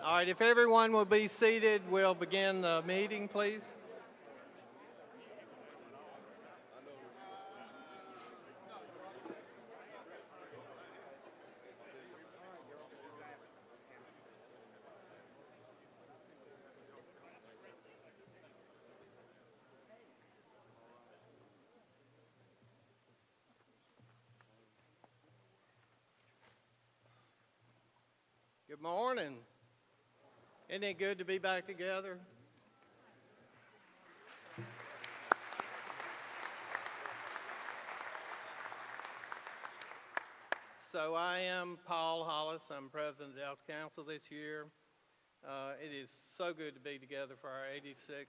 All right, if everyone will be seated, we'll begin the meeting, please. Good morning. Isn't it good to be back together? So I am Paul Hollis. I'm president of Delta Council this year. It is so good to be together for our 86th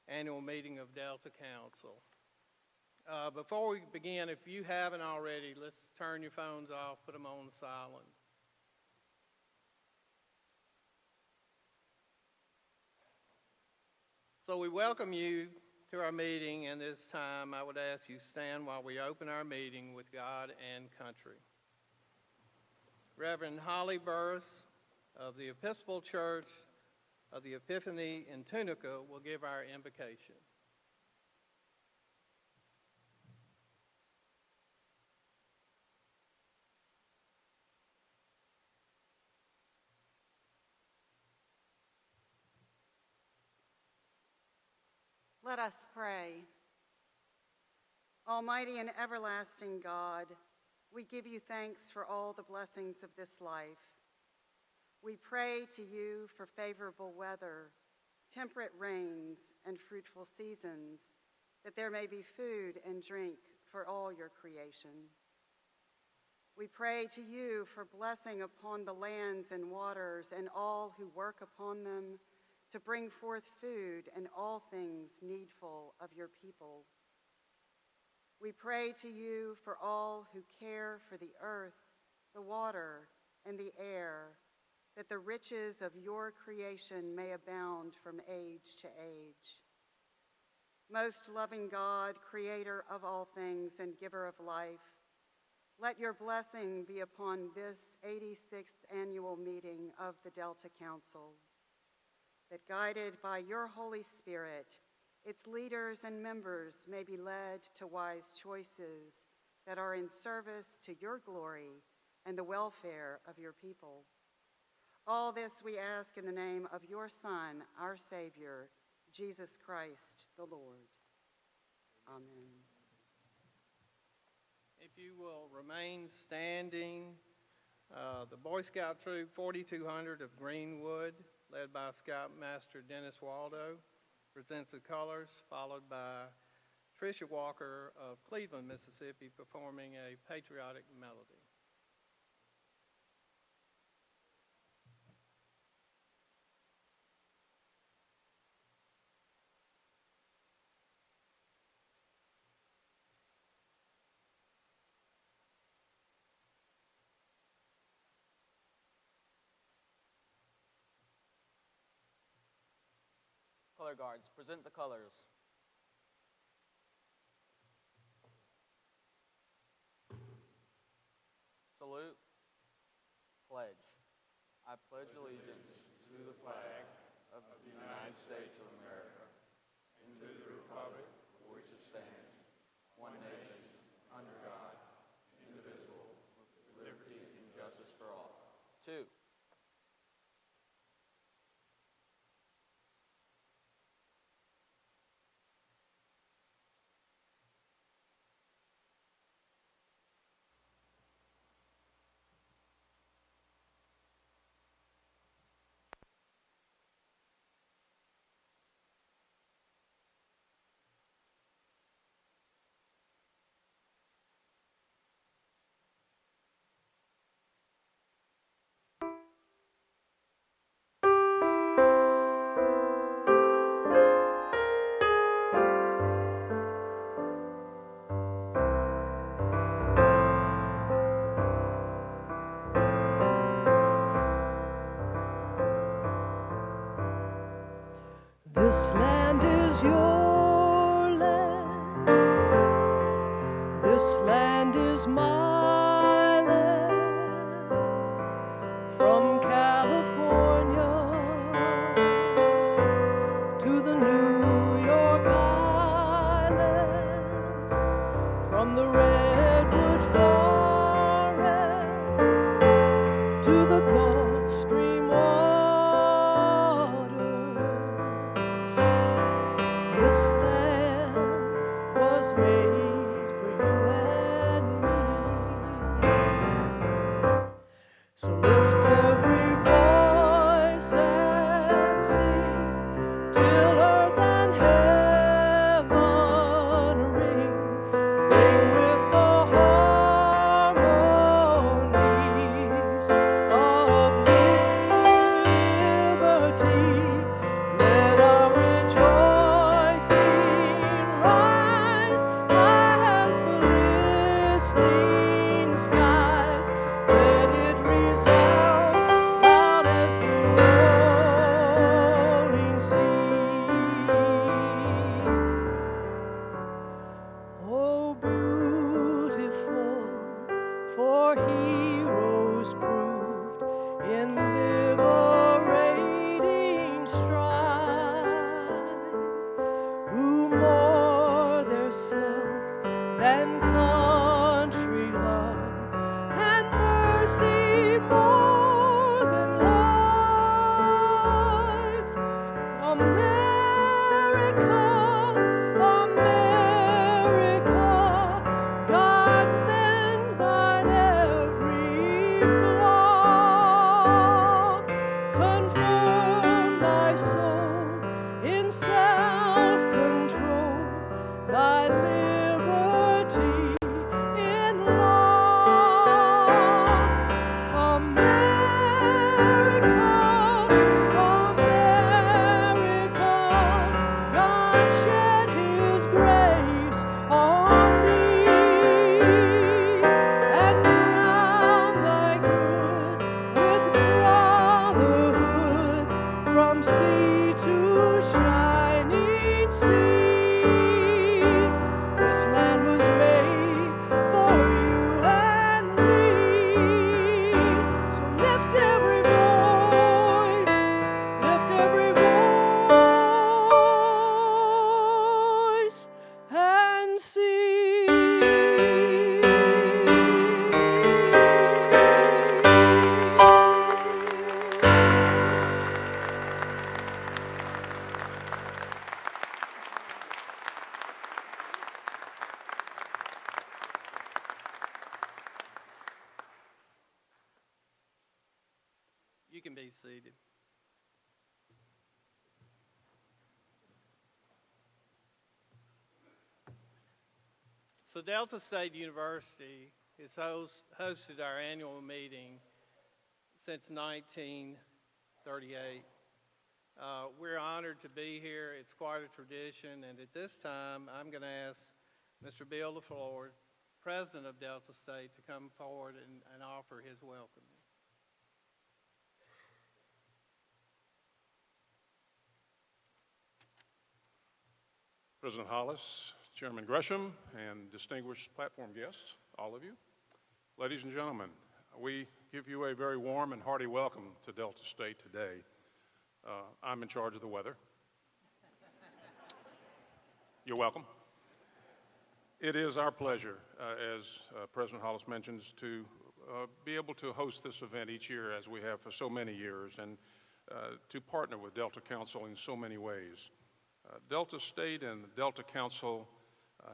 annual meeting of Delta Council. Before we begin, if you haven't already, let's turn your phones off, put them on silent. So we welcome you to our meeting, and this time I would ask you stand while we open our meeting with God and country. Reverend Holly Burris of the Episcopal Church of the Epiphany in Tunica will give our invocation. Let us pray. Almighty and everlasting God, we give you thanks for all the blessings of this life. We pray to you for favorable weather, temperate rains, and fruitful seasons, that there may be food and drink for all your creation. We pray to you for blessing upon the lands and waters and all who work upon them, to bring forth food and all things needful of your people. We pray to you for all who care for the earth, the water, and the air, that the riches of your creation may abound from age to age. Most loving God, creator of all things and giver of life, let your blessing be upon this 86th annual meeting of the Delta Council, that guided by your Holy Spirit, its leaders and members may be led to wise choices that are in service to your glory and the welfare of your people. All this we ask in the name of your Son, our Savior, Jesus Christ, the Lord. Amen. If you will remain standing, the Boy Scout Troop 4200 of Greenwood, led by Scoutmaster Dennis Waldo, presents the colors, followed by Tricia Walker of Cleveland, Mississippi, performing a patriotic melody. Color guards, present the colors. Salute. Pledge. I pledge allegiance to the flag of the United States of America and to the republic for which it stands, one nation, under God, indivisible, with liberty and justice for all. 2. This land is your land. This land is my land. From California So lift every voice and sing till earth and heaven ring with the harmonies of liberty. Let our rejoicing rise as the listening skies. Let it resound loud as the rolling sea. Oh, beautiful for heroes proved in liberating strife, who more their self than country love, and mercy more than life. America, America, God mend thine every flaw. Confirm thy soul in self-control, thy liberty in law. America, America, God shed His grace on thee, and crown thy good with brotherhood from sea to shining sea. This land was made for you and me. So lift every voice and You can be seated. So Delta State University has hosted our annual meeting since 1938. We're honored to be here. It's quite a tradition, and at this time, I'm going to ask Mr. Bill LaFleur, President of Delta State, to come forward and offer his welcome. President Hollis, Chairman Gresham, and distinguished platform guests, all of you. Ladies and gentlemen, we give you a very warm and hearty welcome to Delta State today. I'm in charge of the weather. You're welcome. It is our pleasure, as President Hollis mentions, to be able to host this event each year, as we have for so many years, and to partner with Delta Council in so many ways. Delta State and the Delta Council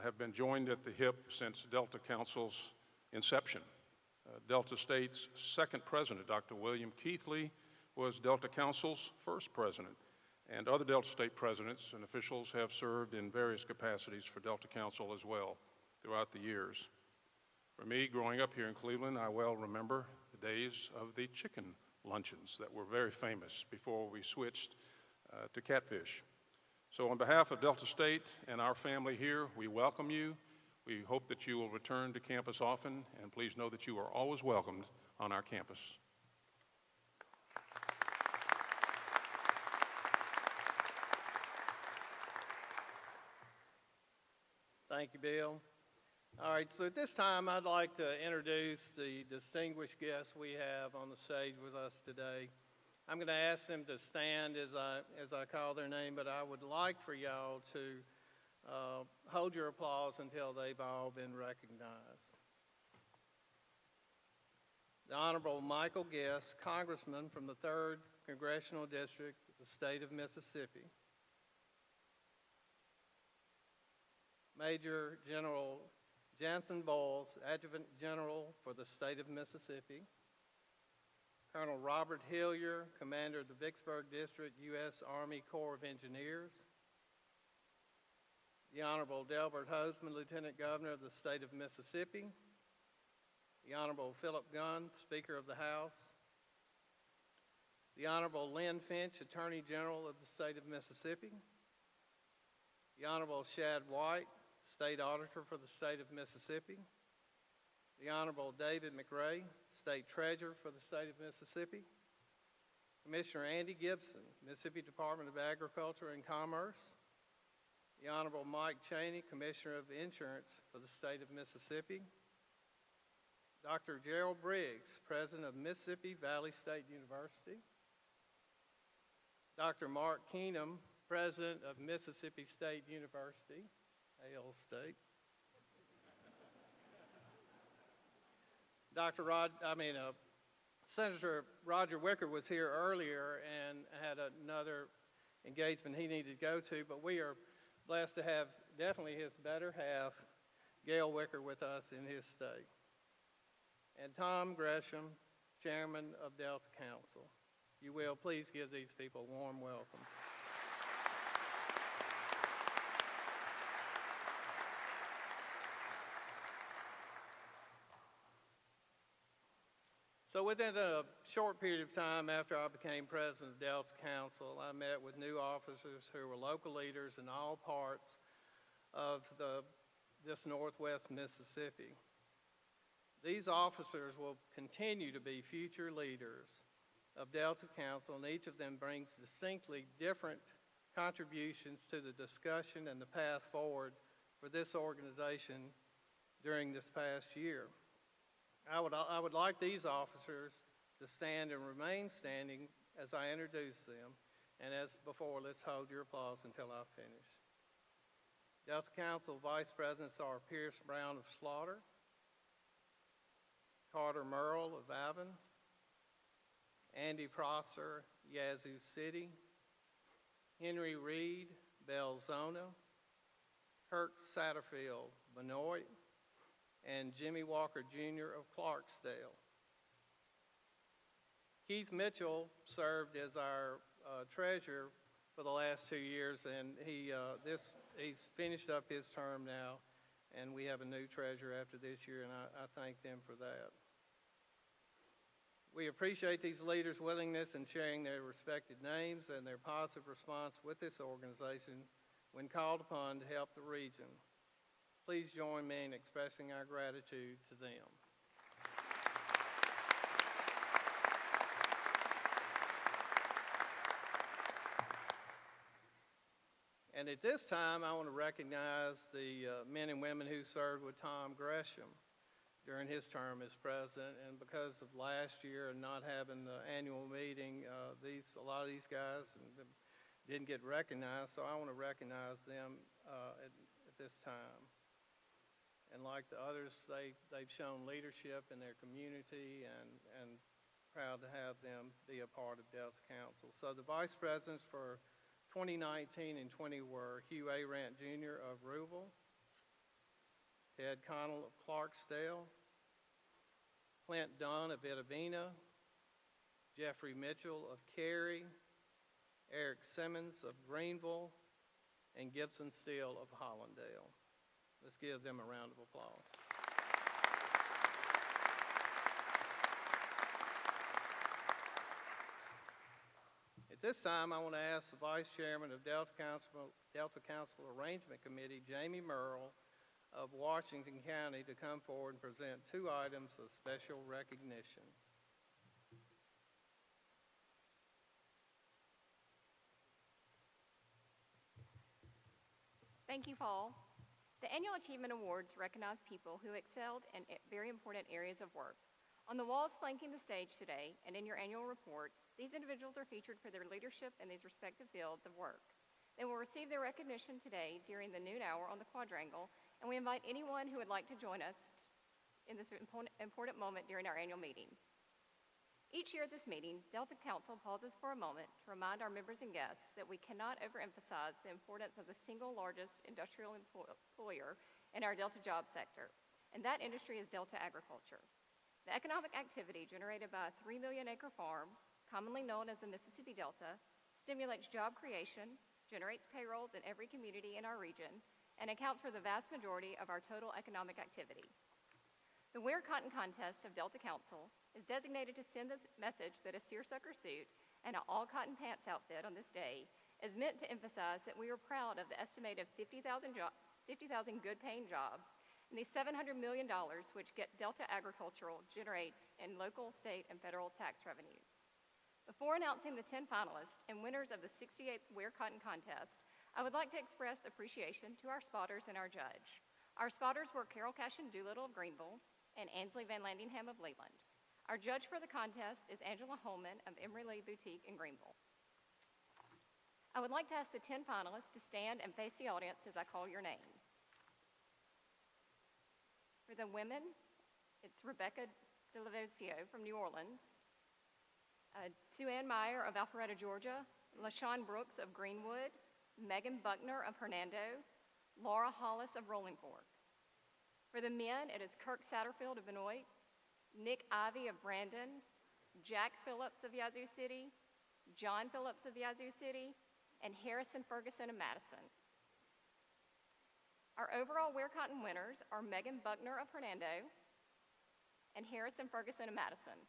have been joined at the hip since Delta Council's inception. Delta State's second president, Dr. William Keithley, was Delta Council's first president, and other Delta State presidents and officials have served in various capacities for Delta Council as well throughout the years. For me, growing up here in Cleveland, I well remember the days of the chicken luncheons that were very famous before we switched to catfish. So on behalf of Delta State and our family here, we welcome you. We hope that you will return to campus often, and please know that you are always welcomed on our campus. Thank you, Bill. All right, so at this time, I'd like to introduce the distinguished guests we have on the stage with us today. I'm going to ask them to stand as I call their name, but I would like for y'all to hold your applause until they've all been recognized. The Honorable Michael Guest, Congressman from the 3rd Congressional District of the state of Mississippi. Major General Jansen Bowles, Adjutant General for the state of Mississippi. Colonel Robert Hillier, Commander of the Vicksburg District, U.S. Army Corps of Engineers. The Honorable Delbert Hosemann, Lieutenant Governor of the State of Mississippi. The Honorable Philip Gunn, Speaker of the House. The Honorable Lynn Finch, Attorney General of the State of Mississippi. The Honorable Shad White, State Auditor for the State of Mississippi. The Honorable David McRae, State Treasurer for the State of Mississippi. Commissioner Andy Gibson, Mississippi Department of Agriculture and Commerce. The Honorable Mike Cheney, Commissioner of Insurance for the State of Mississippi. Dr. Gerald Briggs, President of Mississippi Valley State University. Dr. Mark Keenum, President of Mississippi State University, AL State. Senator Roger Wicker was here earlier and had another engagement he needed to go to, but we are blessed to have definitely his better half, Gail Wicker, with us in his state. And Tom Gresham, Chairman of Delta Council. If you will, please give these people a warm welcome. So within a short period of time after I became president of Delta Council, I met with new officers who were local leaders in all parts of this Northwest Mississippi. These officers will continue to be future leaders of Delta Council, and each of them brings distinctly different contributions to the discussion and the path forward for this organization during this past year. I would like these officers to stand and remain standing as I introduce them. And as before, let's hold your applause until I finish. Delta Council Vice Presidents are Pierce Brown of Slaughter, Carter Merle of Avon, Andy Prosser, Yazoo City, Henry Reed, Belzona, Kirk Satterfield, Benoit, and Jimmy Walker Jr. of Clarksdale. Keith Mitchell served as our treasurer for the last 2 years, and he's finished up his term now, and we have a new treasurer after this year, and I thank them for that. We appreciate these leaders' willingness in sharing their respected names and their positive response with this organization when called upon to help the region. Please join me in expressing our gratitude to them. And at this time, I want to recognize the men and women who served with Tom Gresham during his term as president. And because of last year and not having the annual meeting, a lot of these guys didn't get recognized, so I want to recognize them at this time. And like the others, they've shown leadership in their community, and proud to have them be a part of Delta Council. So the vice presidents for 2019 and 20 were Hugh A. Rant Jr. of Ruville, Ted Connell of Clarksdale, Clint Dunn of Itta-Bena, Jeffrey Mitchell of Cary, Eric Simmons of Greenville, and Gibson Steele of Hollandale. Let's give them a round of applause. At this time, I want to ask the Vice Chairman of Delta Council Arrangement Committee, Jamie Merle of Washington County, to come forward and present 2 items of special recognition. Thank you, Paul. The Annual Achievement Awards recognize people who excelled in very important areas of work. On the walls flanking the stage today and in your annual report, these individuals are featured for their leadership in these respective fields of work. They will receive their recognition today during the noon hour on the quadrangle, and we invite anyone who would like to join us in this important moment during our annual meeting. Each year at this meeting, Delta Council pauses for a moment to remind our members and guests that we cannot overemphasize the importance of the single largest industrial employer in our Delta job sector, and that industry is Delta Agriculture. The economic activity generated by a 3 million acre farm, commonly known as the Mississippi Delta, stimulates job creation, generates payrolls in every community in our region, and accounts for the vast majority of our total economic activity. The Wear Cotton Contest of Delta Council is designated to send this message that a seersucker suit and an all-cotton pants outfit on this day is meant to emphasize that we are proud of the estimated 50,000 good-paying jobs and the $700 million which Delta Agricultural generates in local, state, and federal tax revenues. Before announcing the 10 finalists and winners of the 68th Wear Cotton Contest, I would like to express appreciation to our spotters and our judge. Our spotters were Carol Cashin Doolittle of Greenville and Ansley Van Landingham of Leland. Our judge for the contest is Angela Holman of Emery Lee Boutique in Greenville. I would like to ask the 10 finalists to stand and face the audience as I call your name. For the women, it's Rebecca DeLavosio from New Orleans, Sue Ann Meyer of Alpharetta, Georgia, LaShawn Brooks of Greenwood, Megan Buckner of Hernando, Laura Hollis of Rolling Fork. For the men, it is Kirk Satterfield of Benoit, Nick Ivey of Brandon, Jack Phillips of Yazoo City, John Phillips of Yazoo City, and Harrison Ferguson of Madison. Our overall Wear Cotton winners are Megan Buckner of Hernando and Harrison Ferguson of Madison.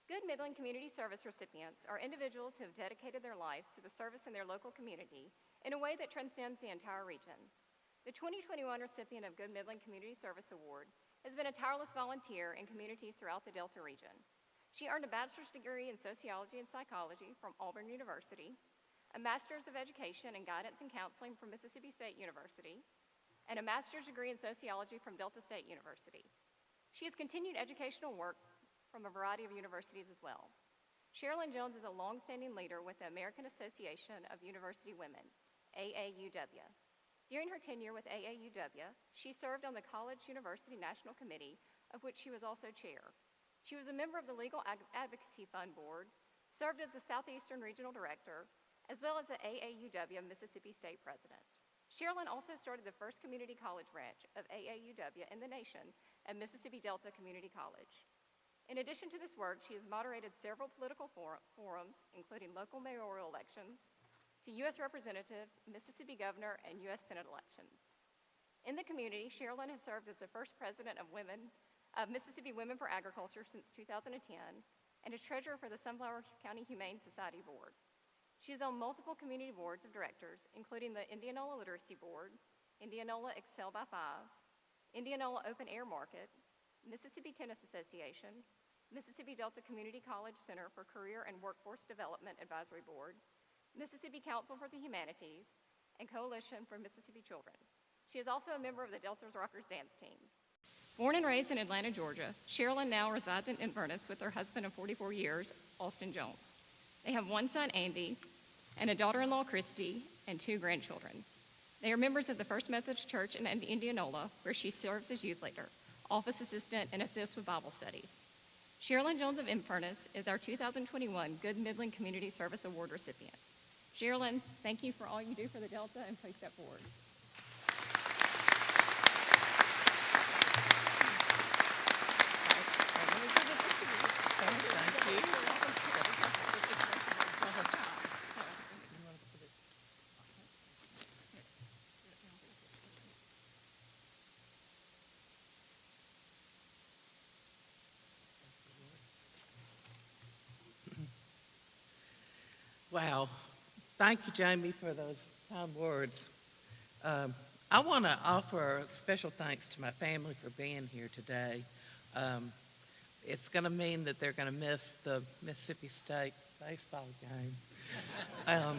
Good Midland Community Service recipients are individuals who have dedicated their lives to the service in their local community in a way that transcends the entire region. The 2021 recipient of Good Midland Community Service Award has been a tireless volunteer in communities throughout the Delta region. She earned a bachelor's degree in sociology and psychology from Auburn University, a master's of education in guidance and counseling from Mississippi State University, and a master's degree in sociology from Delta State University. She has continued educational work from a variety of universities as well. Sherilyn Jones is a longstanding leader with the American Association of University Women, AAUW. During her tenure with AAUW, she served on the College University National Committee, of which she was also chair. She was a member of the Legal Advocacy Fund Board, served as the Southeastern Regional Director, as well as the AAUW Mississippi State President. Sherilyn also started the first community college branch of AAUW in the nation at Mississippi Delta Community College. In addition to this work, she has moderated several political forums, including local mayoral elections, to U.S. Representative, Mississippi Governor, and U.S. Senate elections. In the community, Sherilyn has served as the first president of Mississippi Women for Agriculture since 2010 and is treasurer for the Sunflower County Humane Society Board. She is on multiple community boards of directors, including the Indianola Literacy Board, Indianola Excel by 5, Indianola Open Air Market, Mississippi Tennis Association, Mississippi Delta Community College Center for Career and Workforce Development Advisory Board, Mississippi Council for the Humanities, and Coalition for Mississippi Children. She is also a member of the Delta's Rockers dance team. Born and raised in Atlanta, Georgia, Sherilyn now resides in Inverness with her husband of 44 years, Austin Jones. They have one son, Andy, and a daughter-in-law, Christy, and 2 grandchildren. They are members of the First Methodist Church in Indianola, where she serves as youth leader, office assistant, and assists with Bible studies. Sherilyn Jones of Inverness is our 2021 Good Midland Community Service Award recipient. Sherilyn, thank you for all you do for the Delta, and please step forward. Wow. Thank you, Jamie, for those kind words. I want to offer special thanks to my family for being here today. It's going to mean that they're going to miss the Mississippi State baseball game.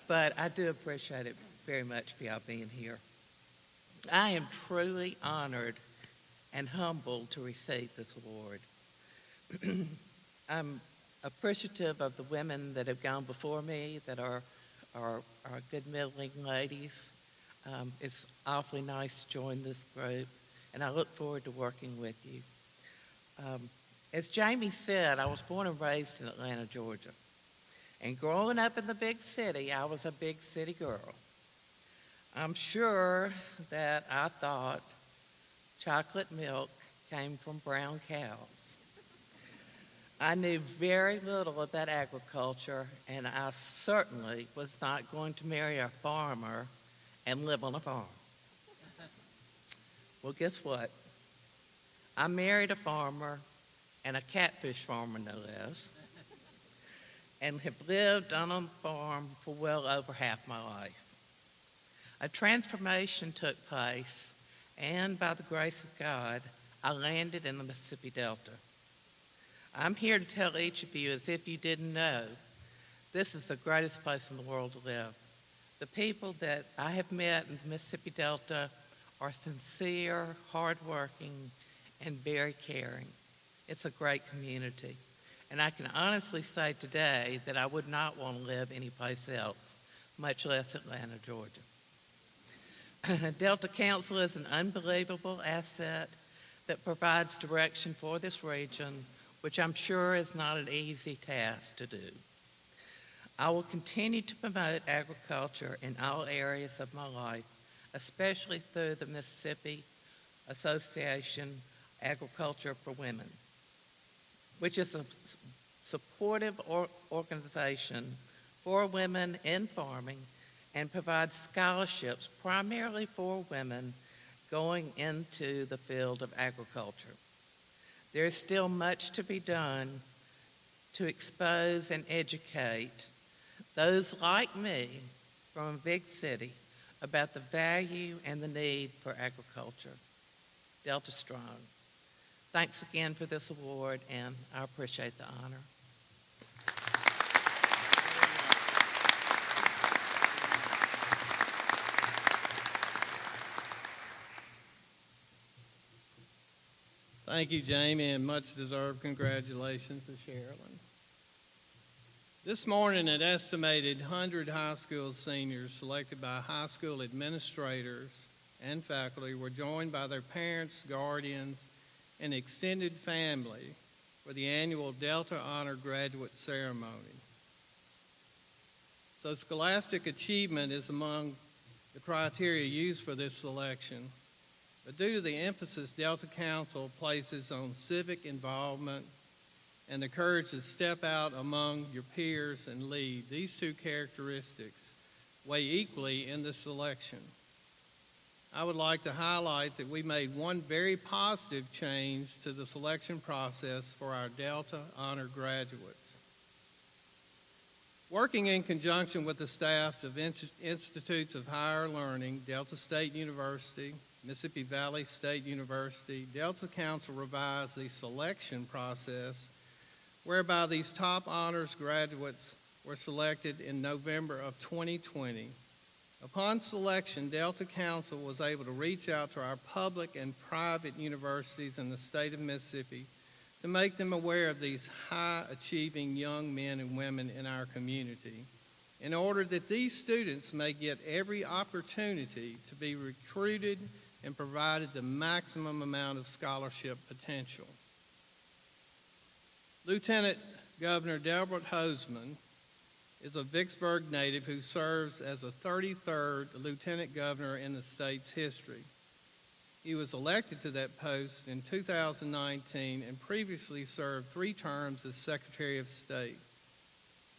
But I do appreciate it very much for y'all being here. I am truly honored and humbled to receive this award. I'm appreciative of the women that have gone before me that are good middling ladies. It's awfully nice to join this group, and I look forward to working with you. As Jamie said, I was born and raised in Atlanta, Georgia. And growing up in the big city, I was a big city girl. I'm sure that I thought chocolate milk came from brown cows. I knew very little about agriculture, and I certainly was not going to marry a farmer and live on a farm. Well, guess what? I married a farmer, and a catfish farmer, no less, and have lived on a farm for well over half my life. A transformation took place, and by the grace of God, I landed in the Mississippi Delta. I'm here to tell each of you, as if you didn't know, this is the greatest place in the world to live. The people that I have met in the Mississippi Delta are sincere, hardworking, and very caring. It's a great community. And I can honestly say today that I would not want to live anyplace else, much less Atlanta, Georgia. Delta Council is an unbelievable asset that provides direction for this region, which I'm sure is not an easy task to do. I will continue to promote agriculture in all areas of my life, especially through the Mississippi Association Agriculture for Women, which is a supportive organization for women in farming and provides scholarships primarily for women going into the field of agriculture. There is still much to be done to expose and educate those like me from a big city about the value and the need for agriculture. Delta Strong. Thanks again for this award, and I appreciate the honor. Thank you, Jamie, and much deserved congratulations to Sherilyn. This morning, an estimated 100 high school seniors selected by high school administrators and faculty were joined by their parents, guardians, and extended family for the annual Delta Honor Graduate Ceremony. So scholastic achievement is among the criteria used for this selection. But due to the emphasis Delta Council places on civic involvement and the courage to step out among your peers and lead, these two characteristics weigh equally in the selection. I would like to highlight that we made one very positive change to the selection process for our Delta Honor graduates. Working in conjunction with the staff of Institutes of Higher Learning, Delta State University, Mississippi Valley State University, Delta Council revised the selection process whereby these top honors graduates were selected in November of 2020. Upon selection, Delta Council was able to reach out to our public and private universities in the state of Mississippi to make them aware of these high-achieving young men and women in our community in order that these students may get every opportunity to be recruited and provided the maximum amount of scholarship potential. Lieutenant Governor Delbert Hosemann is a Vicksburg native who serves as the 33rd lieutenant governor in the state's history. He was elected to that post in 2019 and previously served 3 terms as Secretary of State.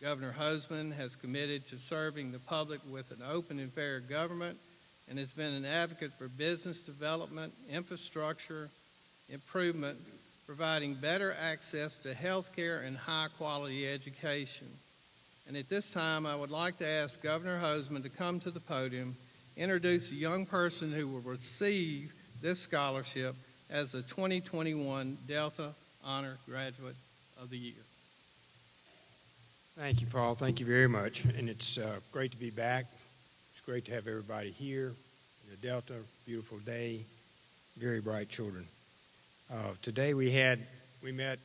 Governor Hosemann has committed to serving the public with an open and fair government and has been an advocate for business development, infrastructure improvement, providing better access to health care and high-quality education. And at this time, I would like to ask Governor Hosemann to come to the podium, introduce a young person who will receive this scholarship as the 2021 Delta Honor Graduate of the Year. Thank you, Paul. Thank you very much. And it's great to be back. It's great to have everybody here in the Delta. Beautiful day, very bright children. Today we met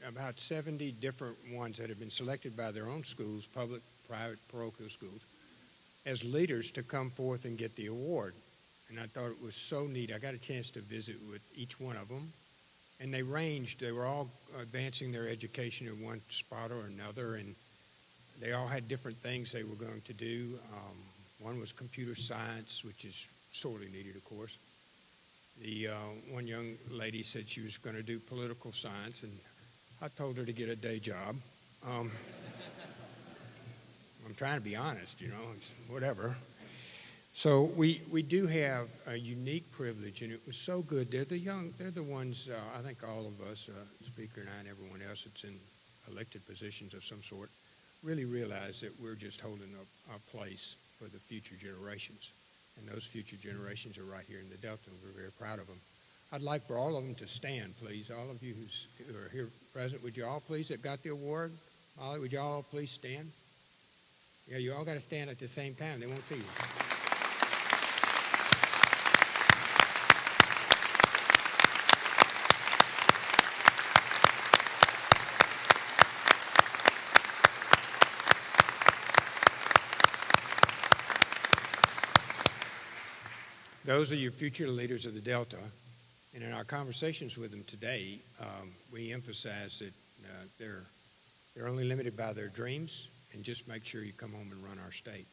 about 70 different ones that have been selected by their own schools, public, private, parochial schools, as leaders to come forth and get the award. And I thought it was so neat. I got a chance to visit with each one of them, and they were all advancing their education in one spot or another, and They all had different things they were going to do. One was computer science, which is sorely needed, of course. The one young lady said she was going to do political science, and I told her to get a day job. I'm trying to be honest, you know, it's whatever. So we do have a unique privilege, and it was so good. They're the ones, I think all of us, Speaker and I and everyone else that's in elected positions of some sort, really realize that we're just holding up our place for the future generations. And those future generations are right here in the Delta, and we're very proud of them. I'd like for all of them to stand, please. All of you who are here present, would you all please, that got the award? Molly, would you all please stand? Yeah, you all got to stand at the same time. They won't see you. Those are your future leaders of the Delta, and in our conversations with them today, we emphasize that they're only limited by their dreams, and just make sure you come home and run our state.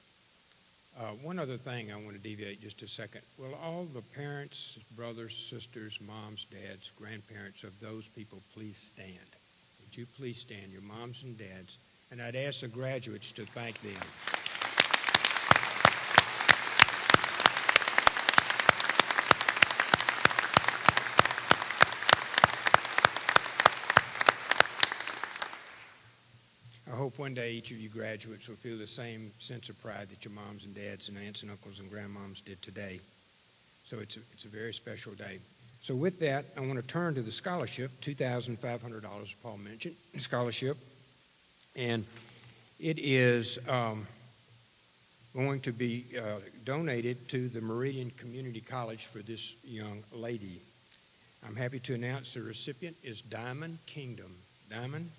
One other thing I want to deviate just a second. Will all the parents, brothers, sisters, moms, dads, grandparents of those people please stand? Would you please stand, your moms and dads? And I'd ask the graduates to thank them. I hope one day each of you graduates will feel the same sense of pride that your moms and dads and aunts and uncles and grandmoms did today. So it's a very special day. So with that, I want to turn to the scholarship, $2,500, Paul mentioned, scholarship. And it is going to be donated to the Meridian Community College for this young lady. I'm happy to announce the recipient is Diamond Kingdom. Diamond?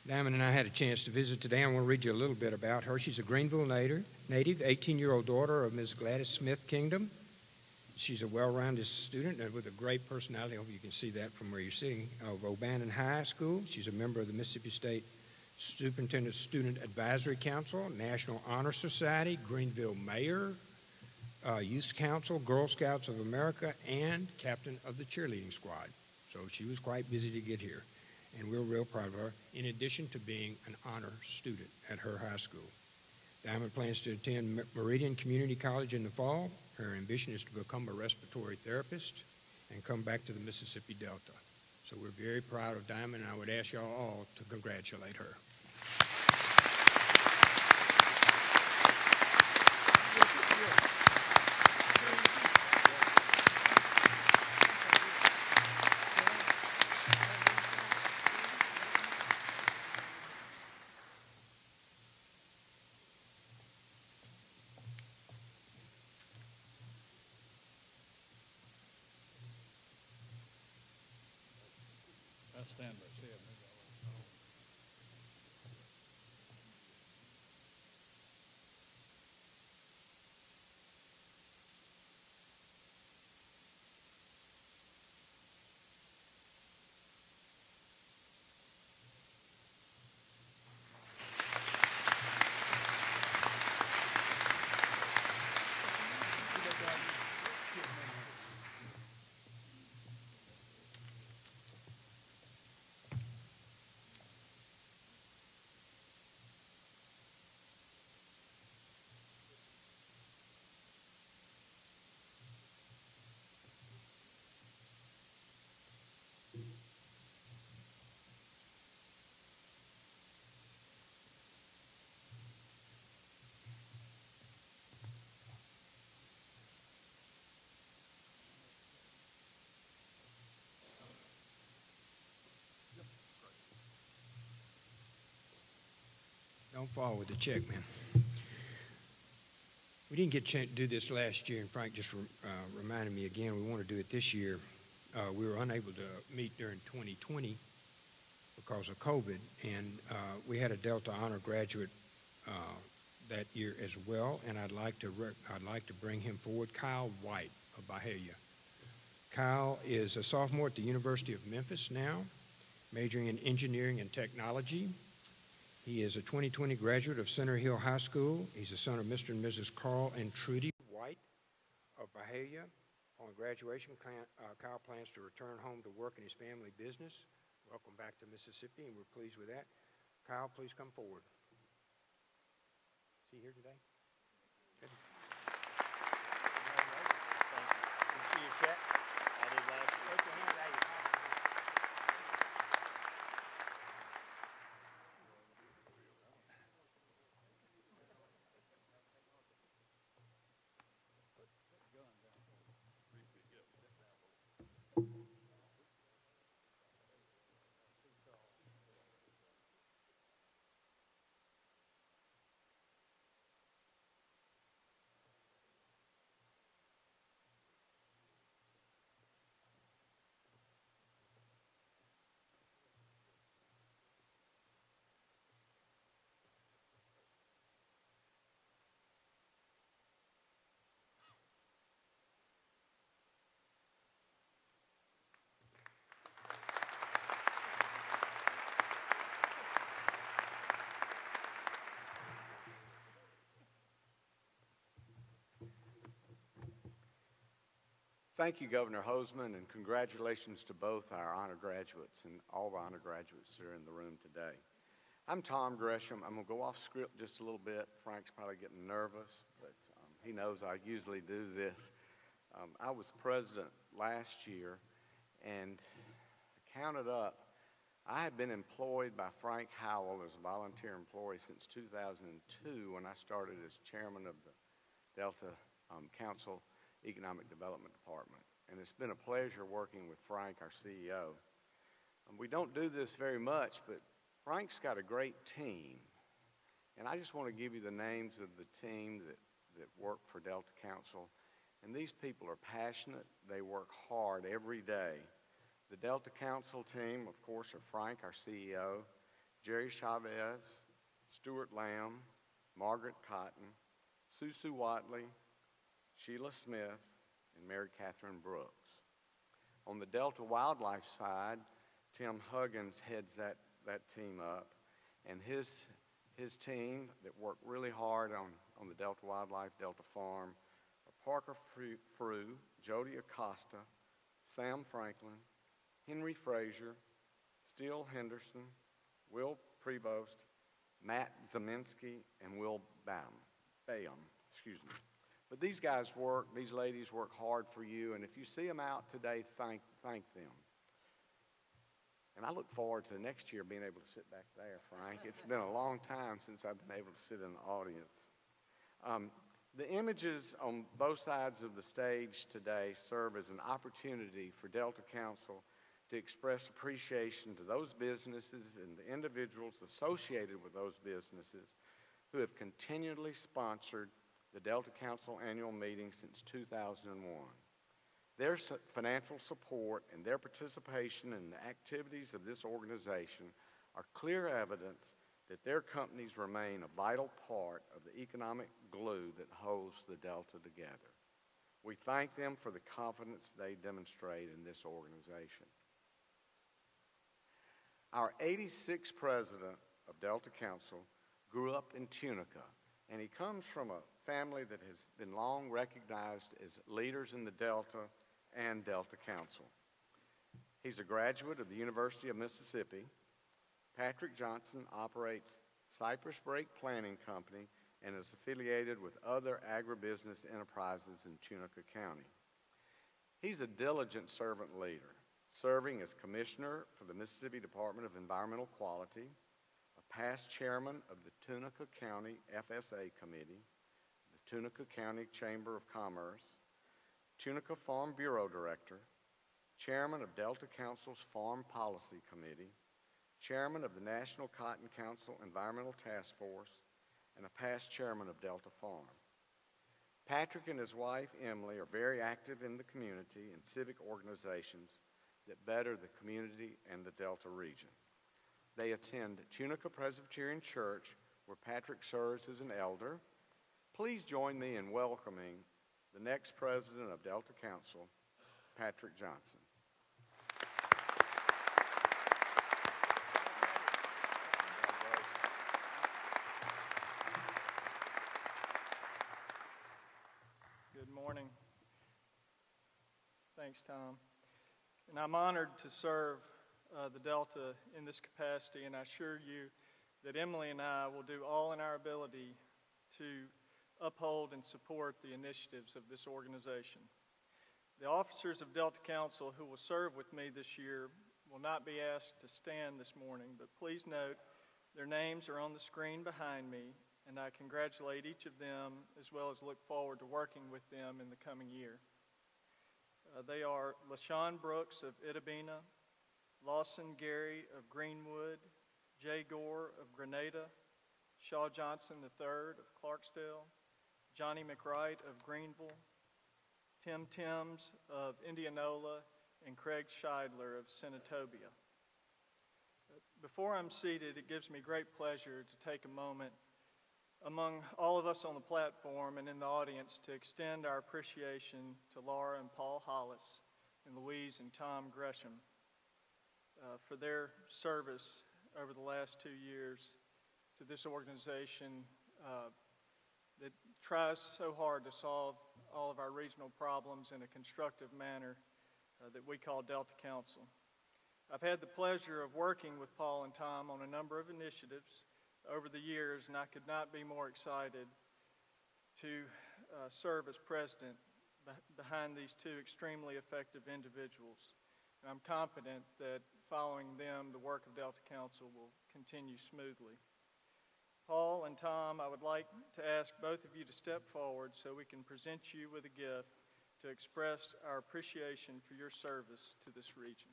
Diamond and I had a chance to visit today. I want to read you a little bit about her. She's a Greenville native, 18-year-old daughter of Ms. Gladys Smith Kingdom. She's a well-rounded student and with a great personality. I hope you can see that from where you're sitting, of O'Bannon High School. She's a member of the Mississippi State Superintendent Student Advisory Council, National Honor Society, Greenville Mayor, Youth Council, Girl Scouts of America, and captain of the cheerleading squad. So she was quite busy to get here. And we're real proud of her, in addition to being an honor student at her high school. Diamond plans to attend Meridian Community College in the fall. Her ambition is to become a respiratory therapist and come back to the Mississippi Delta. So we're very proud of Diamond, and I would ask y'all all to congratulate her. Stand by. See it. Don't fall with the check, man. We didn't get a chance to do this last year, and Frank just reminded me again, we want to do it this year. We were unable to meet during 2020 because of COVID, and we had a Delta Honor graduate that year as well, and I'd like to bring him forward, Kyle White of Byhalia. Kyle is a sophomore at the University of Memphis now, majoring in engineering and technology. He is a 2020 graduate of Center Hill High School. He's the son of Mr. and Mrs. Carl and Trudy White of Byhalia. On graduation, Kyle plans to return home to work in his family business. Welcome back to Mississippi, and we're pleased with that. Kyle, please come forward. Is he here today? Good. Did you see your check? I did last year. Take your hand out. Thank you, Governor Hosemann, and congratulations to both our honor graduates and all the honor graduates that are in the room today. I'm Tom Gresham. I'm going to go off script just a little bit. Frank's probably getting nervous, but he knows I usually do this. I was president last year, and I counted up. I had been employed by Frank Howell as a volunteer employee since 2002 when I started as chairman of the Delta Council Economic Development Department. And it's been a pleasure working with Frank, our CEO. We don't do this very much, but Frank's got a great team. And I just want to give you the names of the team that work for Delta Council. And these people are passionate. They work hard every day. The Delta Council team, of course, are Frank, our CEO, Jerry Chavez, Stuart Lamb, Margaret Cotton, Susu Watley, Sheila Smith, and Mary Catherine Brooks. On the Delta Wildlife side, Tim Huggins heads that team up, and his team that work really hard on the Delta Wildlife, Delta Farm, are Parker Frew, Jody Acosta, Sam Franklin, Henry Frazier, Steele Henderson, Will Prevost, Matt Zeminski, and Will Bayham. But these ladies work hard for you, and if you see them out today, thank them. And I look forward to next year being able to sit back there, Frank. It's been a long time since I've been able to sit in the audience. The images on both sides of the stage today serve as an opportunity for Delta Council to express appreciation to those businesses and the individuals associated with those businesses who have continually sponsored the Delta Council annual meeting since 2001. Their financial support and their participation in the activities of this organization are clear evidence that their companies remain a vital part of the economic glue that holds the Delta together. We thank them for the confidence they demonstrate in this organization. Our 86th president of Delta Council grew up in Tunica, and he comes from a family that has been long recognized as leaders in the Delta and Delta Council. He's a graduate of the University of Mississippi. Patrick Johnson operates Cypress Break Planning Company and is affiliated with other agribusiness enterprises in Tunica County. He's a diligent servant leader, serving as commissioner for the Mississippi Department of Environmental Quality, a past chairman of the Tunica County FSA Committee, the Tunica County Chamber of Commerce, Tunica Farm Bureau Director, chairman of Delta Council's Farm Policy Committee, chairman of the National Cotton Council Environmental Task Force, and a past chairman of Delta Farm. Patrick and his wife, Emily, are very active in the community and civic organizations that better the community and the Delta region. They attend Tunica Presbyterian Church, where Patrick serves as an elder. Please join me in welcoming the next president of Delta Council, Patrick Johnson. Good morning. Thanks, Tom. And I'm honored to serve the Delta in this capacity, and I assure you that Emily and I will do all in our ability to uphold and support the initiatives of this organization. The officers of Delta Council who will serve with me this year will not be asked to stand this morning, but please note their names are on the screen behind me, and I congratulate each of them as well as look forward to working with them in the coming year. They are LaShawn Brooks of Itabena, Lawson Gary of Greenwood, Jay Gore of Grenada, Shaw Johnson III of Clarksdale, Johnny McWright of Greenville, Tim Timms of Indianola, and Craig Scheidler of Senatobia. Before I'm seated, it gives me great pleasure to take a moment among all of us on the platform and in the audience to extend our appreciation to Laura and Paul Hollis and Louise and Tom Gresham for their service over the last 2 years to this organization that tries so hard to solve all of our regional problems in a constructive manner that we call Delta Council. I've had the pleasure of working with Paul and Tom on a number of initiatives over the years, and I could not be more excited to serve as president behind these two extremely effective individuals. And I'm confident that following them, the work of Delta Council will continue smoothly. Paul and Tom, I would like to ask both of you to step forward so we can present you with a gift to express our appreciation for your service to this region.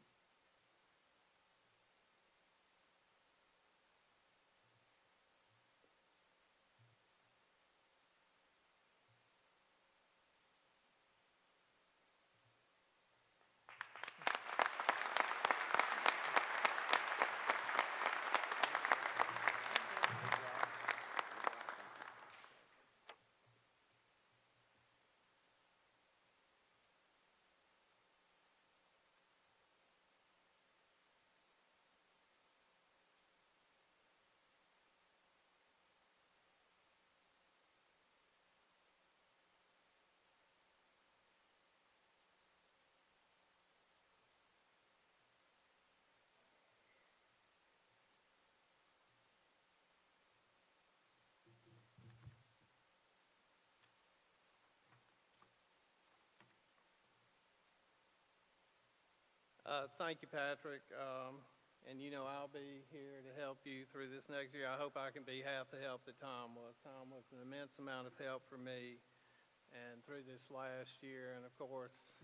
Thank you, Patrick. And you know I'll be here to help you through this next year. I hope I can be half the help that Tom was. Tom was an immense amount of help for me and through this last year. And of course,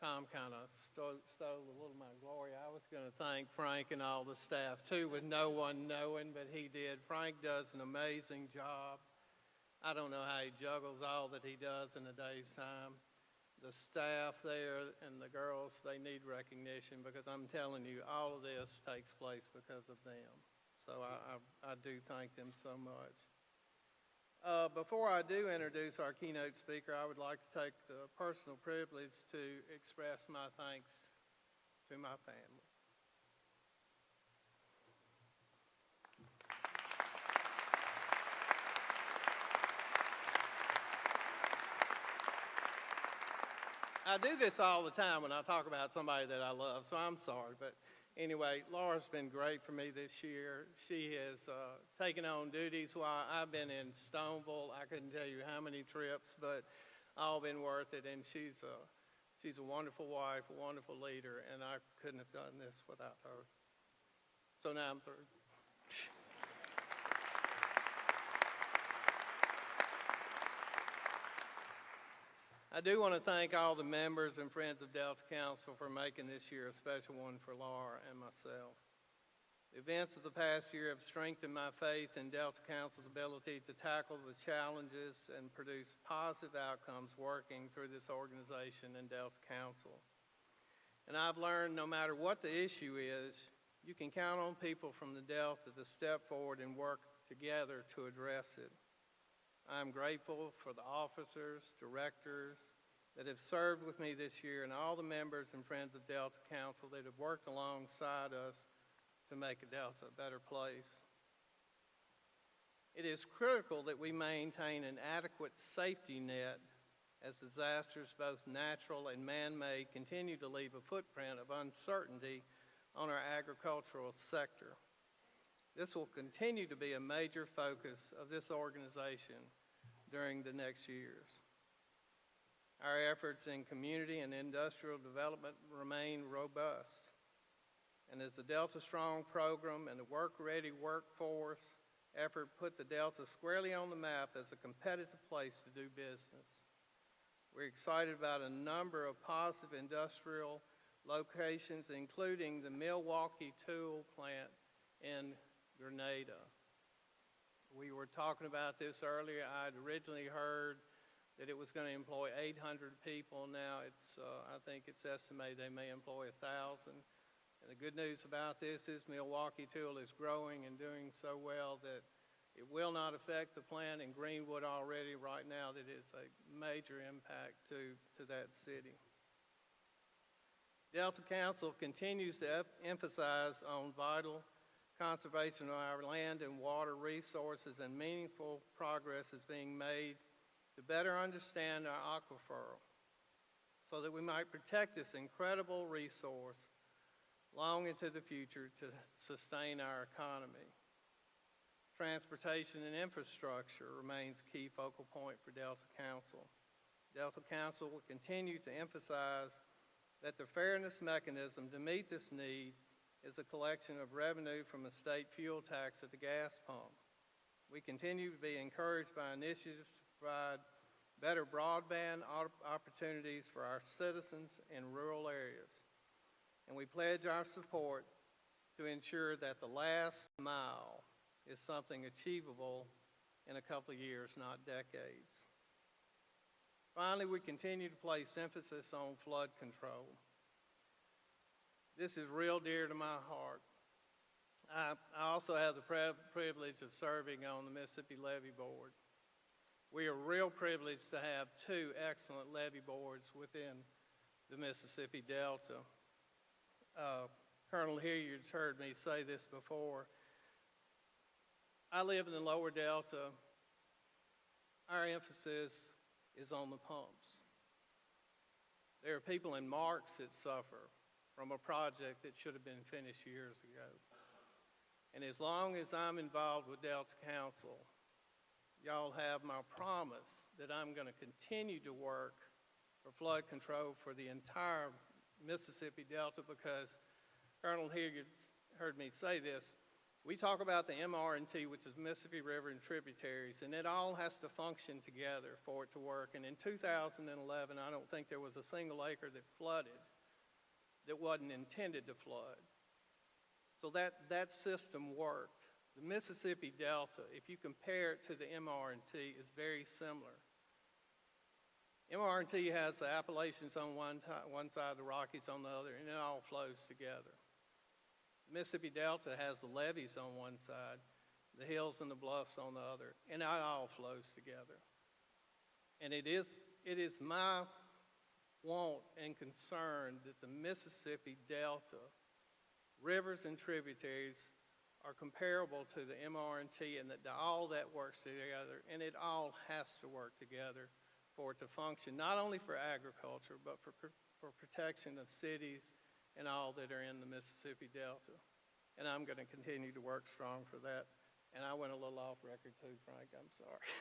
Tom kind of stole a little of my glory. I was going to thank Frank and all the staff too with no one knowing, but he did. Frank does an amazing job. I don't know how he juggles all that he does in a day's time. The staff there and the girls, they need recognition because I'm telling you, all of this takes place because of them. So I do thank them so much. Before I do introduce our keynote speaker, I would like to take the personal privilege to express my thanks to my family. I do this all the time when I talk about somebody that I love, so I'm sorry. But anyway, Laura's been great for me this year. She has taken on duties while I've been in Stoneville. I couldn't tell you how many trips, but all been worth it. And she's a wonderful wife, a wonderful leader, and I couldn't have done this without her. So now I'm through. I do want to thank all the members and friends of Delta Council for making this year a special one for Laura and myself. The events of the past year have strengthened my faith in Delta Council's ability to tackle the challenges and produce positive outcomes working through this organization and Delta Council. And I've learned no matter what the issue is, you can count on people from the Delta to step forward and work together to address it. I'm grateful for the officers, directors that have served with me this year and all the members and friends of Delta Council that have worked alongside us to make Delta a better place. It is critical that we maintain an adequate safety net as disasters, both natural and man-made, continue to leave a footprint of uncertainty on our agricultural sector. This will continue to be a major focus of this organization during the next years. Our efforts in community and industrial development remain robust. And as the Delta Strong program and the Work Ready workforce effort put the Delta squarely on the map as a competitive place to do business, we're excited about a number of positive industrial locations, including the Milwaukee Tool Plant in Grenada. We were talking about this earlier. I'd originally heard that it was going to employ 800 people. Now I think it's estimated they may employ 1,000. And the good news about this is Milwaukee Tool is growing and doing so well that it will not affect the plant in Greenwood already right now. That it's a major impact to that city. Delta Council continues to emphasize on vital conservation of our land and water resources, and meaningful progress is being made to better understand our aquifer so that we might protect this incredible resource long into the future to sustain our economy. Transportation and infrastructure remains a key focal point for Delta Council. Delta Council will continue to emphasize that the fairness mechanism to meet this need is a collection of revenue from a state fuel tax at the gas pump. We continue to be encouraged by initiatives to provide better broadband opportunities for our citizens in rural areas. And we pledge our support to ensure that the last mile is something achievable in a couple of years, not decades. Finally, we continue to place emphasis on flood control. This is real dear to my heart. I also have the privilege of serving on the Mississippi Levee Board. We are real privileged to have two excellent levee boards within the Mississippi Delta. Colonel Hilliard's heard me say this before. I live in the lower Delta. Our emphasis is on the pumps. There are people in Marks that suffer from a project that should have been finished years ago. And as long as I'm involved with Delta Council, y'all have my promise that I'm going to continue to work for flood control for the entire Mississippi Delta, because Colonel Hilliard's heard me say this. We talk about the MR&T, which is Mississippi River and tributaries, and it all has to function together for it to work. And in 2011, I don't think there was a single acre that flooded that wasn't intended to flood. So that system worked. The Mississippi Delta, if you compare it to the MR&T, is very similar. MR&T has the Appalachians on one side, the Rockies on the other, and it all flows together. The Mississippi Delta has the levees on one side, the hills and the bluffs on the other, and it all flows together. And it is my want and concern that the Mississippi Delta, rivers and tributaries, are comparable to the MR&T, and that all that works together, and it all has to work together for it to function, not only for agriculture, but for protection of cities and all that are in the Mississippi Delta. And I'm going to continue to work strong for that. And I went a little off record too, Frank, I'm sorry.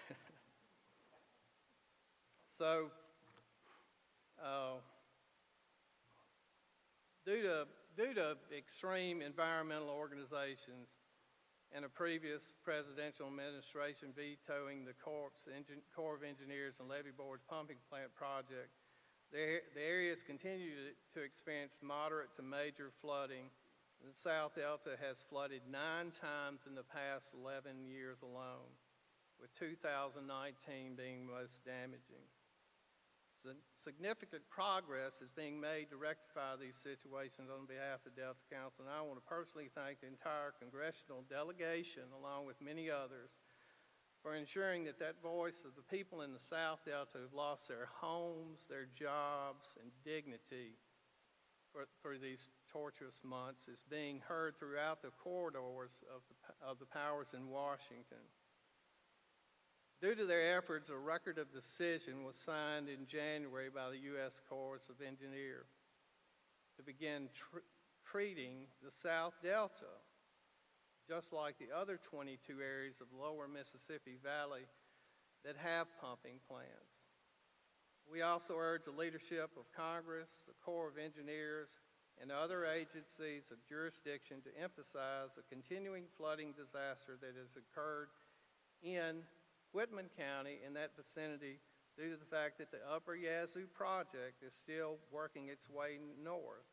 So, due to extreme environmental organizations and a previous presidential administration vetoing the Corps of Engineers and Levee Board's pumping plant project, the areas continue to experience moderate to major flooding. The South Delta has flooded 9 times in the past 11 years alone, with 2019 being most damaging. Significant progress is being made to rectify these situations on behalf of Delta Council, and I want to personally thank the entire congressional delegation, along with many others, for ensuring that that voice of the people in the South Delta who've lost their homes, their jobs, and dignity for these torturous months is being heard throughout the corridors of the powers in Washington. Due to their efforts, a record of decision was signed in January by the U.S. Corps of Engineers to begin treating the South Delta, just like the other 22 areas of the lower Mississippi Valley that have pumping plants. We also urge the leadership of Congress, the Corps of Engineers, and other agencies of jurisdiction to emphasize the continuing flooding disaster that has occurred in Whitman County in that vicinity due to the fact that the Upper Yazoo project is still working its way north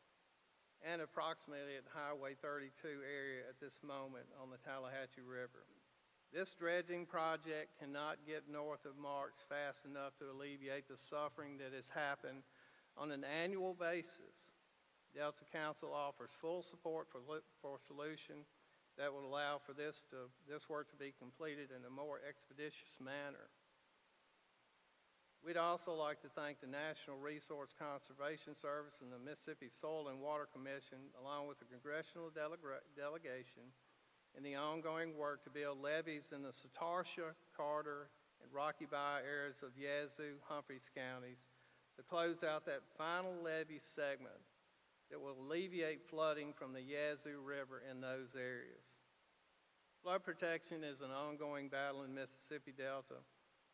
and approximately at Highway 32 area at this moment on the Tallahatchie River. This dredging project cannot get north of Marks fast enough to alleviate the suffering that has happened on an annual basis. Delta Council offers full support for solution that will allow for this work to be completed in a more expeditious manner. We'd also like to thank the National Resource Conservation Service and the Mississippi Soil and Water Commission, along with the congressional delegation, in the ongoing work to build levees in the Satartia, Carter, and Rocky Bay areas of Yazoo, Humphreys counties to close out that final levee segment that will alleviate flooding from the Yazoo River in those areas. Flood protection is an ongoing battle in Mississippi Delta,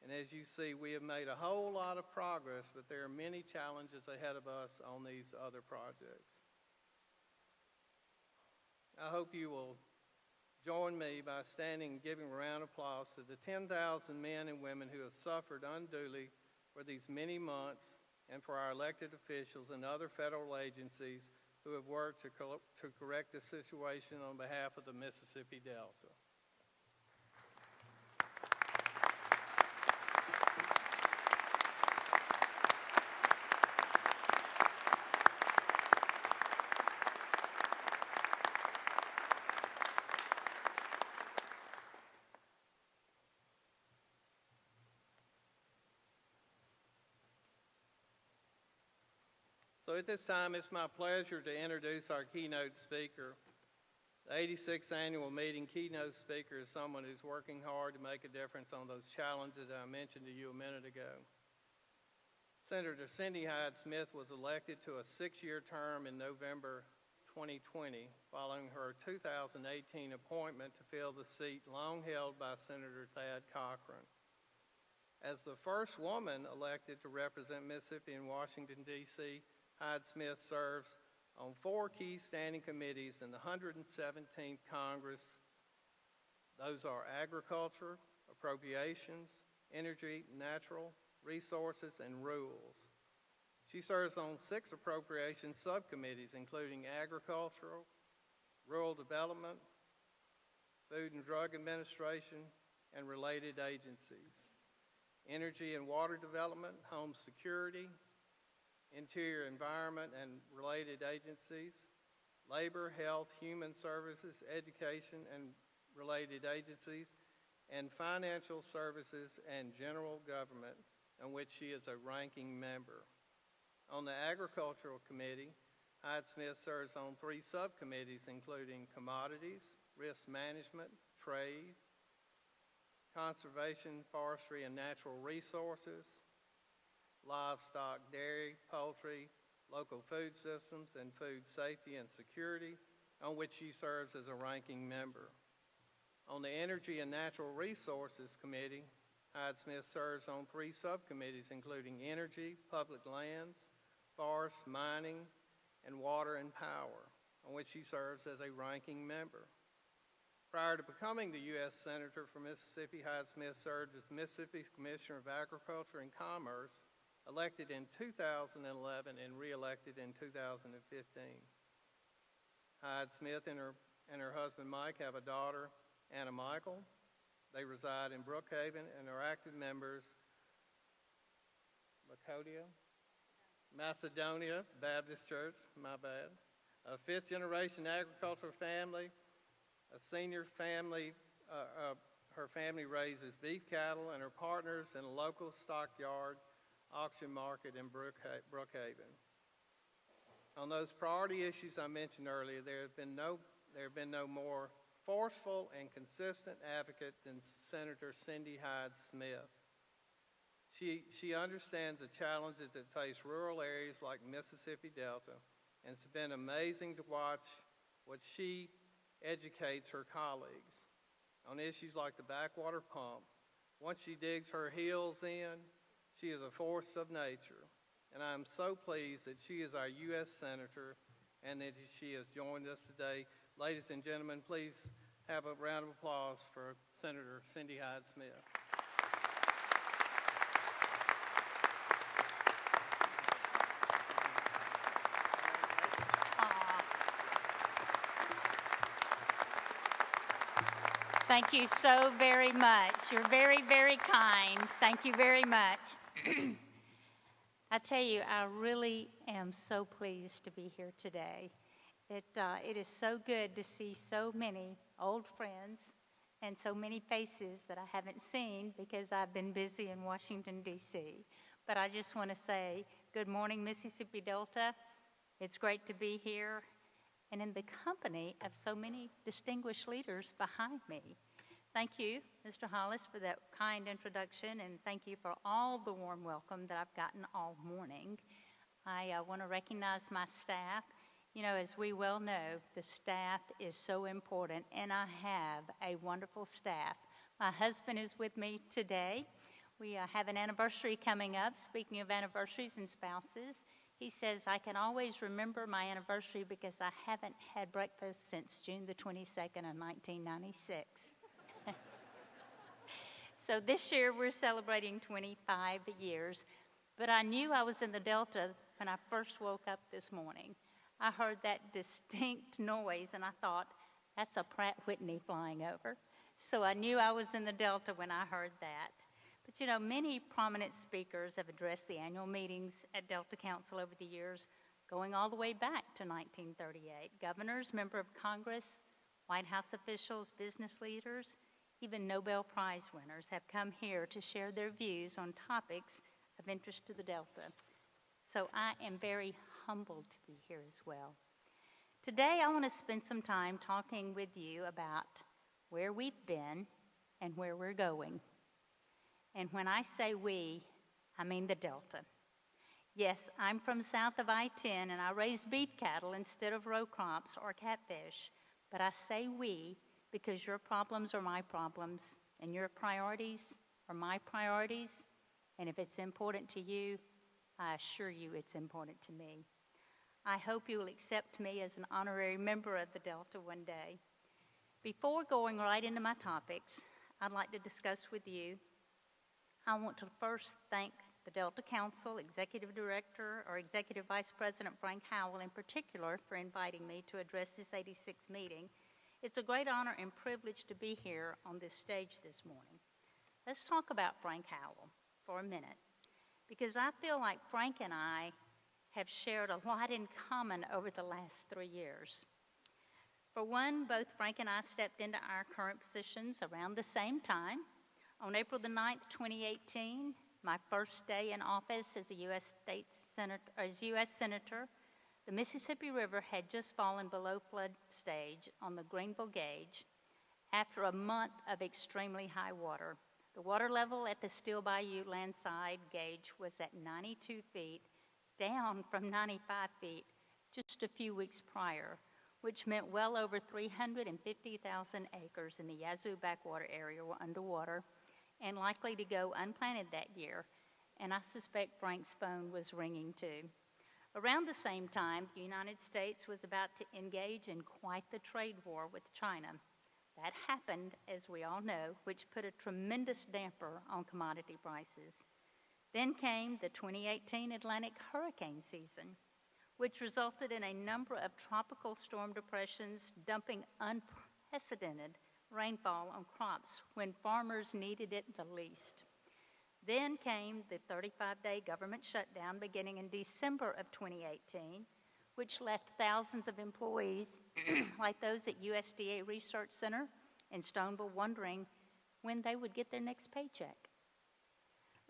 and as you see, we have made a whole lot of progress, but there are many challenges ahead of us on these other projects. I hope you will join me by standing and giving a round of applause to the 10,000 men and women who have suffered unduly for these many months, and for our elected officials and other federal agencies who have worked to correct the situation on behalf of the Mississippi Delta. So at this time, it's my pleasure to introduce our keynote speaker. The 86th annual meeting keynote speaker is someone who's working hard to make a difference on those challenges that I mentioned to you a minute ago. Senator Cindy Hyde-Smith was elected to a 6-year term in November 2020, following her 2018 appointment to fill the seat long held by Senator Thad Cochran. As the first woman elected to represent Mississippi in Washington, D.C., Hyde-Smith serves on 4 key standing committees in the 117th Congress. Those are Agriculture, Appropriations, Energy, Natural Resources, and Rules. She serves on 6 appropriations subcommittees, including Agricultural, Rural Development, Food and Drug Administration, and related agencies. Energy and Water Development, Home Security, Interior Environment and related agencies, Labor, Health, Human Services, Education and related agencies, and Financial Services and General Government, on which she is a ranking member. On the Agricultural Committee, Hyde-Smith serves on 3 subcommittees, including Commodities, Risk Management, Trade, Conservation, Forestry, and Natural Resources, Livestock, Dairy, Poultry, Local Food Systems, and Food Safety and Security, on which she serves as a ranking member. On the Energy and Natural Resources Committee, Hyde-Smith serves on 3 subcommittees, including Energy, Public Lands, Forests, Mining, and Water and Power, on which she serves as a ranking member. Prior to becoming the U.S. Senator for Mississippi, Hyde-Smith served as Mississippi Commissioner of Agriculture and Commerce, elected in 2011 and re-elected in 2015. Hyde-Smith and her husband Mike have a daughter, Anna Michael. They reside in Brookhaven and are active members, Lakota Macedonia Baptist Church, my bad. A fifth-generation agricultural family. A senior family, her family raises beef cattle, and her partners in a local stockyard auction market in Brookhaven. On those priority issues I mentioned earlier, there have been no more forceful and consistent advocate than Senator Cindy Hyde Smith. She understands the challenges that face rural areas like Mississippi Delta, and it's been amazing to watch what she educates her colleagues on issues like the backwater pump. Once she digs her heels in, she is a force of nature. And I am so pleased that she is our U.S. Senator and that she has joined us today. Ladies and gentlemen, please have a round of applause for Senator Cindy Hyde Smith. Thank you so very much. You're very, very kind. Thank you very much. I tell you, I really am so pleased to be here today. It is so good to see so many old friends and so many faces that I haven't seen because I've been busy in Washington, D.C. But I just want to say, good morning, Mississippi Delta. It's great to be here and in the company of so many distinguished leaders behind me. Thank you, Mr. Hollis, for that kind introduction, and thank you for all the warm welcome that I've gotten all morning. I want to recognize my staff. You know, as we well know, the staff is so important, and I have a wonderful staff. My husband is with me today. We have an anniversary coming up. Speaking of anniversaries and spouses, he says, I can always remember my anniversary because I haven't had breakfast since June the 22nd of 1996. So this year we're celebrating 25 years, but I knew I was in the Delta when I first woke up this morning. I heard that distinct noise and I thought, that's a Pratt Whitney flying over. So I knew I was in the Delta when I heard that. But you know, many prominent speakers have addressed the annual meetings at Delta Council over the years, going all the way back to 1938. Governors, members of Congress, White House officials, business leaders, even Nobel Prize winners have come here to share their views on topics of interest to the Delta. So I am very humbled to be here as well. Today I want to spend some time talking with you about where we've been and where we're going. And when I say we, I mean the Delta. Yes, I'm from south of I-10 and I raise beef cattle instead of row crops or catfish. But I say we because your problems are my problems and your priorities are my priorities. And if it's important to you, I assure you it's important to me. I hope you will accept me as an honorary member of the Delta one day. Before going right into my topics, I'd like to discuss with you. I want to first thank the Delta Council, Executive Director, or Executive Vice President Frank Howell in particular for inviting me to address this 86th meeting. It's a great honor and privilege to be here on this stage this morning. Let's talk about Frank Howell for a minute, because I feel like Frank and I have shared a lot in common over the last 3 years. For one, both Frank and I stepped into our current positions around the same time. On April the 9th, 2018, my first day in office as a U.S. Senator, the Mississippi River had just fallen below flood stage on the Greenville Gauge after a month of extremely high water. The water level at the Steel Bayou landside gauge was at 92 feet, down from 95 feet just a few weeks prior, which meant well over 350,000 acres in the Yazoo backwater area were underwater and likely to go unplanted that year, and I suspect Frank's phone was ringing too. Around the same time, the United States was about to engage in quite the trade war with China. That happened, as we all know, which put a tremendous damper on commodity prices. Then came the 2018 Atlantic hurricane season, which resulted in a number of tropical storm depressions dumping unprecedented rainfall on crops when farmers needed it the least. Then came the 35-day government shutdown beginning in December of 2018, which left thousands of employees, like those at USDA Research Center in Stoneville, wondering when they would get their next paycheck.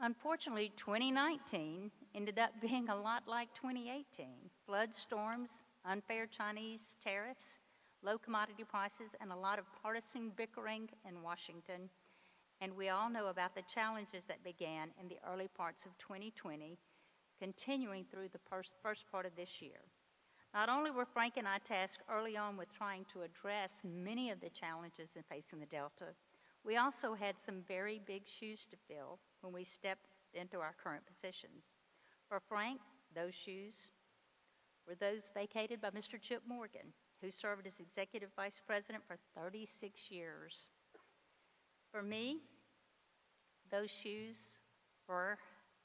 Unfortunately, 2019 ended up being a lot like 2018. Floods, storms, unfair Chinese tariffs, low commodity prices, and a lot of partisan bickering in Washington. And we all know about the challenges that began in the early parts of 2020, continuing through the first part of this year. Not only were Frank and I tasked early on with trying to address many of the challenges facing the Delta, we also had some very big shoes to fill when we stepped into our current positions. For Frank, those shoes were those vacated by Mr. Chip Morgan, who served as Executive Vice President for 36 years. For me, those shoes were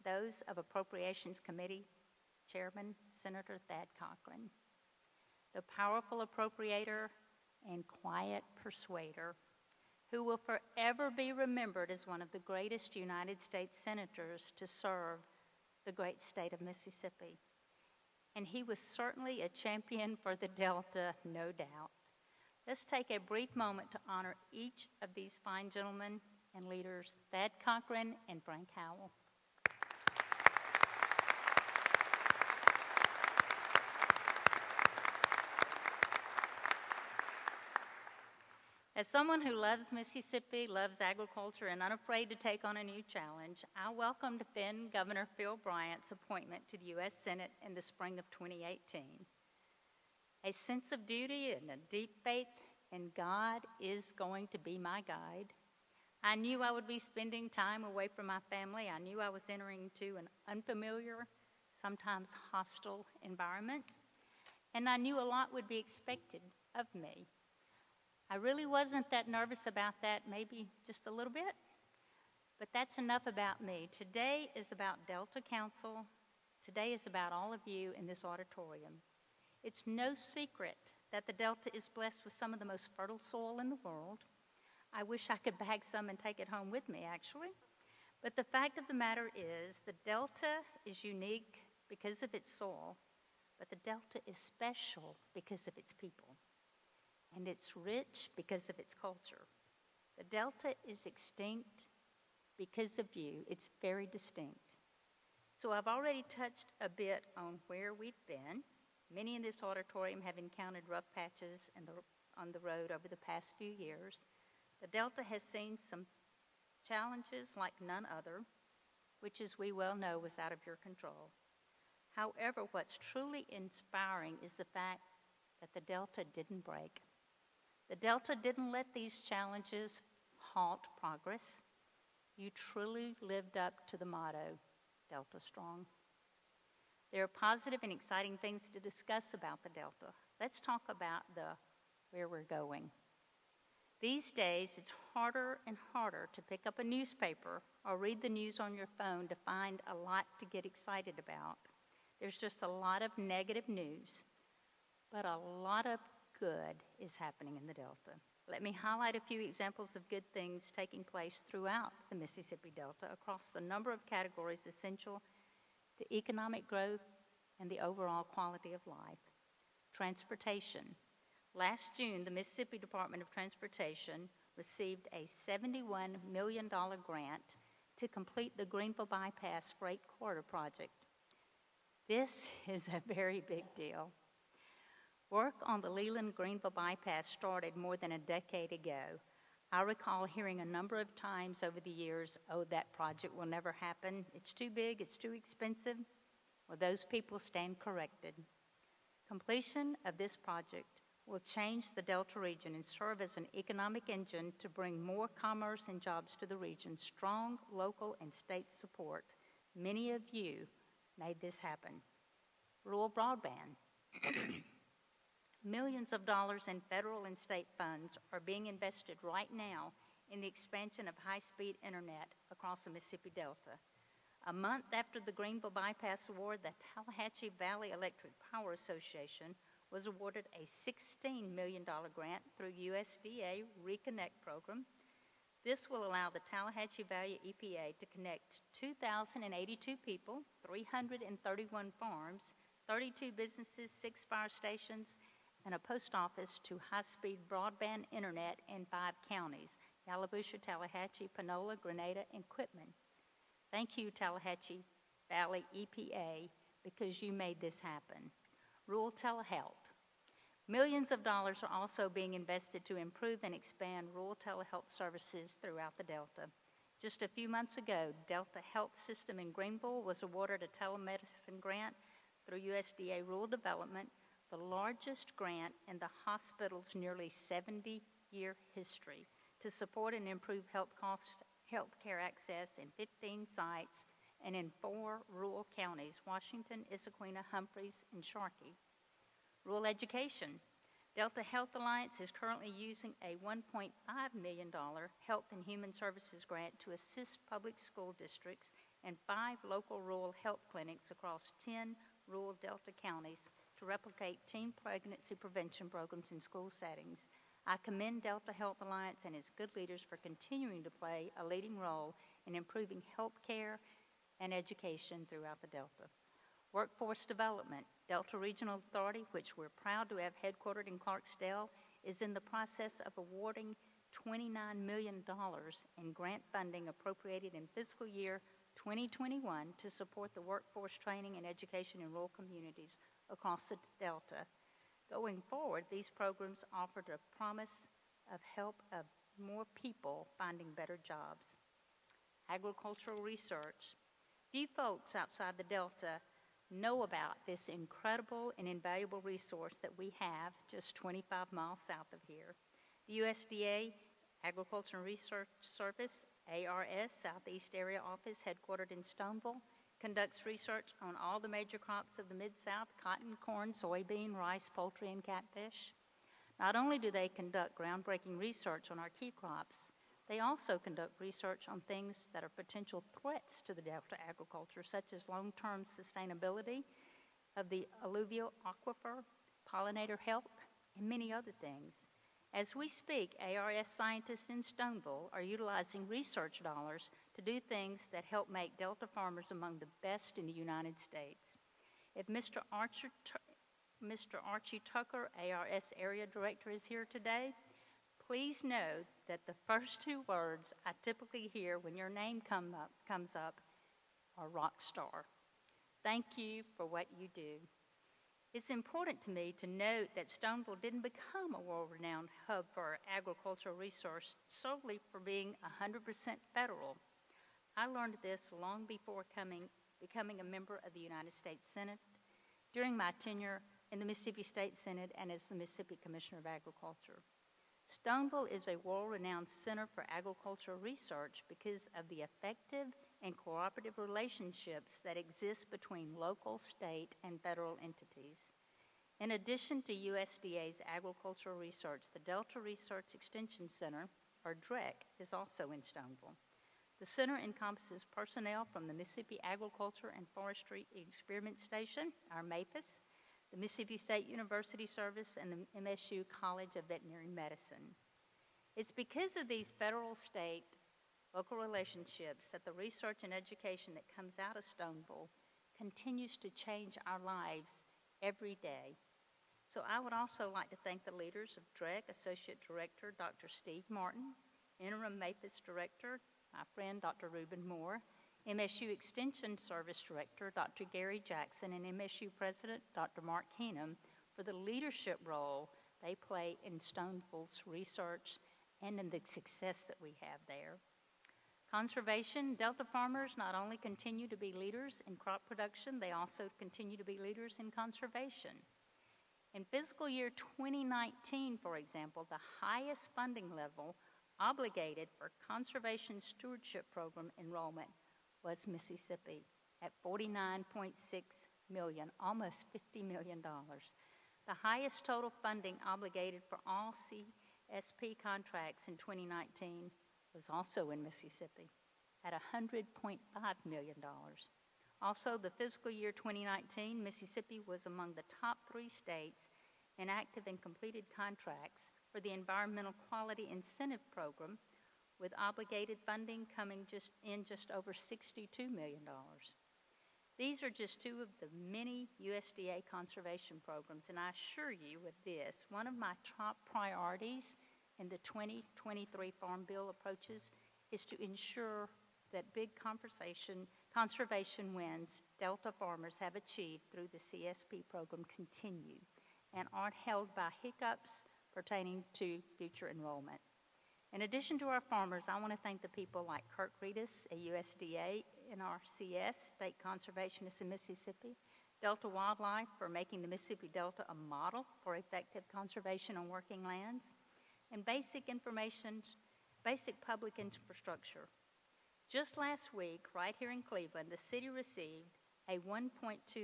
those of Appropriations Committee Chairman Senator Thad Cochran, the powerful appropriator and quiet persuader who will forever be remembered as one of the greatest United States senators to serve the great state of Mississippi. And he was certainly a champion for the Delta, no doubt. Let's take a brief moment to honor each of these fine gentlemen and leaders, Thad Cochran and Frank Howell. As someone who loves Mississippi, loves agriculture, and unafraid to take on a new challenge, I welcomed then Governor Phil Bryant's appointment to the U.S. Senate in the spring of 2018. A sense of duty and a deep faith in God is going to be my guide. I knew I would be spending time away from my family. I knew I was entering into an unfamiliar, sometimes hostile environment, and I knew a lot would be expected of me. I really wasn't that nervous about that, maybe just a little bit, but that's enough about me. Today is about Delta Council. Today is about all of you in this auditorium. It's no secret that the Delta is blessed with some of the most fertile soil in the world. I wish I could bag some and take it home with me, actually. But the fact of the matter is the Delta is unique because of its soil, but the Delta is special because of its people. And it's rich because of its culture. The Delta is extinct because of you. It's very distinct. So I've already touched a bit on where we've been. Many in this auditorium have encountered rough patches on the road over the past few years. The Delta has seen some challenges like none other, which, as we well know, was out of your control. However, what's truly inspiring is the fact that the Delta didn't break. The Delta didn't let these challenges halt progress. You truly lived up to the motto, Delta Strong. There are positive and exciting things to discuss about the Delta. Let's talk about where we're going. These days, it's harder and harder to pick up a newspaper or read the news on your phone to find a lot to get excited about. There's just a lot of negative news, but a lot of good is happening in the Delta. Let me highlight a few examples of good things taking place throughout the Mississippi Delta across the number of categories essential to economic growth and the overall quality of life. Transportation. Last June, the Mississippi Department of Transportation received a $71 million grant to complete the Greenville Bypass Freight Corridor project. This is a very big deal. Work on the Leland-Greenville bypass started more than a decade ago. I recall hearing a number of times over the years, oh, that project will never happen. It's too big, it's too expensive. Well, those people stand corrected. Completion of this project will change the Delta region and serve as an economic engine to bring more commerce and jobs to the region. Strong local and state support. Many of you made this happen. Rural broadband. Millions of dollars in federal and state funds are being invested right now in the expansion of high-speed internet across the Mississippi Delta. A month after the Greenville Bypass award, the Tallahatchie Valley Electric Power Association was awarded a $16 million grant through USDA Reconnect program This will allow the Tallahatchie Valley EPA to connect 2,082 people, 331 farms, 32 businesses, 6 fire stations, and a post office to high-speed broadband internet in 5 counties: Yalobusha, Tallahatchie, Panola, Grenada, and Quitman. Thank you, Tallahatchie Valley EPA, because you made this happen. Rural telehealth. Millions of dollars are also being invested to improve and expand rural telehealth services throughout the Delta. Just a few months ago, Delta Health System in Greenville was awarded a telemedicine grant through USDA Rural Development, the largest grant in the hospital's nearly 70-year history, to support and improve health care access in 15 sites and in 4 rural counties: Washington, Issaquena, Humphreys, and Sharkey. Rural education. Delta Health Alliance is currently using a $1.5 million Health and Human Services grant to assist public school districts and 5 local rural health clinics across 10 rural Delta counties to replicate teen pregnancy prevention programs in school settings. I commend Delta Health Alliance and its good leaders for continuing to play a leading role in improving health care and education throughout the Delta. Workforce development. Delta Regional Authority, which we're proud to have headquartered in Clarksdale, is in the process of awarding $29 million in grant funding appropriated in fiscal year 2021 to support the workforce training and education in rural communities across the Delta. Going forward, these programs offered a promise of help of more people finding better jobs. Agricultural research. Few folks outside the Delta know about this incredible and invaluable resource that we have just 25 miles south of here. The USDA Agriculture and Research Service, ARS, Southeast Area Office, headquartered in Stoneville, conducts research on all the major crops of the Mid-South: cotton, corn, soybean, rice, poultry, and catfish. Not only do they conduct groundbreaking research on our key crops, they also conduct research on things that are potential threats to the Delta agriculture, such as long-term sustainability of the alluvial aquifer, pollinator health, and many other things. As we speak, ARS scientists in Stoneville are utilizing research dollars to do things that help make Delta farmers among the best in the United States. If Mr. Archie Tucker, ARS Area Director, is here today, please know that the first 2 words I typically hear when your name comes up are rock star. Thank you for what you do. It's important to me to note that Stoneville didn't become a world-renowned hub for agricultural resource solely for being 100% federal. I learned this long before becoming a member of the United States Senate, during my tenure in the Mississippi State Senate and as the Mississippi Commissioner of Agriculture. Stoneville is a world-renowned center for agricultural research because of the effective and cooperative relationships that exist between local, state, and federal entities. In addition to USDA's agricultural research, the Delta Research Extension Center, or DREC, is also in Stoneville. The center encompasses personnel from the Mississippi Agriculture and Forestry Experiment Station, our MAPUS, the Mississippi State University Service, and the MSU College of Veterinary Medicine. It's because of these federal, state, local relationships that the research and education that comes out of Stoneville continues to change our lives every day. So I would also like to thank the leaders of DREC, Associate Director Dr. Steve Martin, Interim MAPUS Director, my friend Dr. Reuben Moore, MSU Extension Service Director Dr. Gary Jackson, and MSU President Dr. Mark Keenum for the leadership role they play in Stoneville's research and in the success that we have there. Conservation. Delta farmers not only continue to be leaders in crop production, they also continue to be leaders in conservation. In fiscal year 2019, for example, the highest funding level obligated for conservation stewardship program enrollment was Mississippi at $49.6 million, almost $50 million. The highest total funding obligated for all CSP contracts in 2019 was also in Mississippi at $100.5 million. Also, the fiscal year 2019, Mississippi was among the top 3 states in active and completed contracts for the Environmental Quality Incentive Program, with obligated funding coming just over $62 million. These are just two of the many USDA conservation programs, and I assure you with this, one of my top priorities in the 2023 Farm Bill approaches is to ensure that big conservation wins Delta farmers have achieved through the CSP program continue and aren't held by hiccups pertaining to future enrollment. In addition to our farmers, I want to thank the people like Kirk Reedus, a USDA NRCS state conservationist in Mississippi, Delta Wildlife for making the Mississippi Delta a model for effective conservation on working lands, and basic public infrastructure. Just last week, right here in Cleveland, the city received a $1.2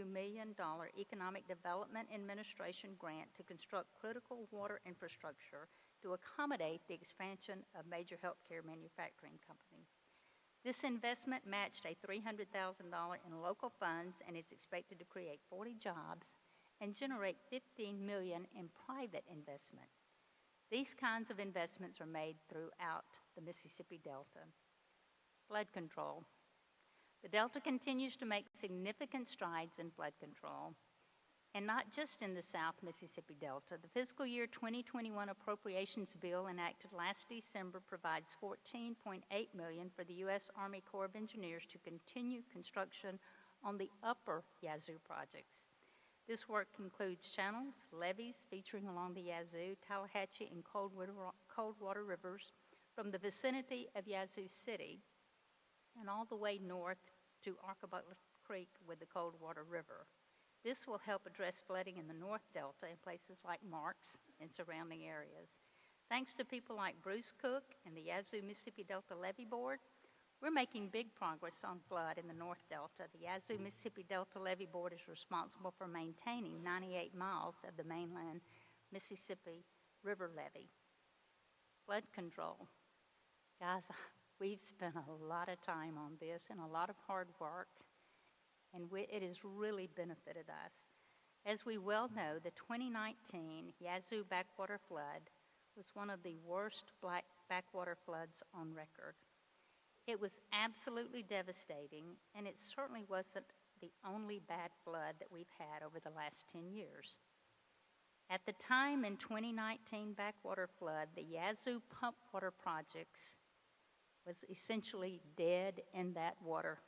million Economic Development Administration grant to construct critical water infrastructure to accommodate the expansion of major healthcare manufacturing companies. This investment matched a $300,000 in local funds and is expected to create 40 jobs and generate $15 million in private investment. These kinds of investments are made throughout the Mississippi Delta. Flood control. The Delta continues to make significant strides in flood control, and not just in the South Mississippi Delta. The fiscal year 2021 appropriations bill enacted last December provides $14.8 million for the U.S. Army Corps of Engineers to continue construction on the upper Yazoo projects. This work includes channels, levees featuring along the Yazoo, Tallahatchie, and Coldwater rivers from the vicinity of Yazoo City and all the way north to Arcabutler Creek with the Coldwater River. This will help address flooding in the North Delta in places like Marks and surrounding areas. Thanks to people like Bruce Cook and the Yazoo Mississippi Delta Levee Board, we're making big progress on flood in the North Delta. The Yazoo Mississippi Delta Levee Board is responsible for maintaining 98 miles of the mainland Mississippi River levee. Flood control. Guys, we've spent a lot of time on this and a lot of hard work, and it has really benefited us. As we well know, the 2019 Yazoo backwater flood was one of the worst black backwater floods on record. It was absolutely devastating, and it certainly wasn't the only bad flood that we've had over the last 10 years. At the time in 2019 backwater flood, the Yazoo pump water projects was essentially dead in that water.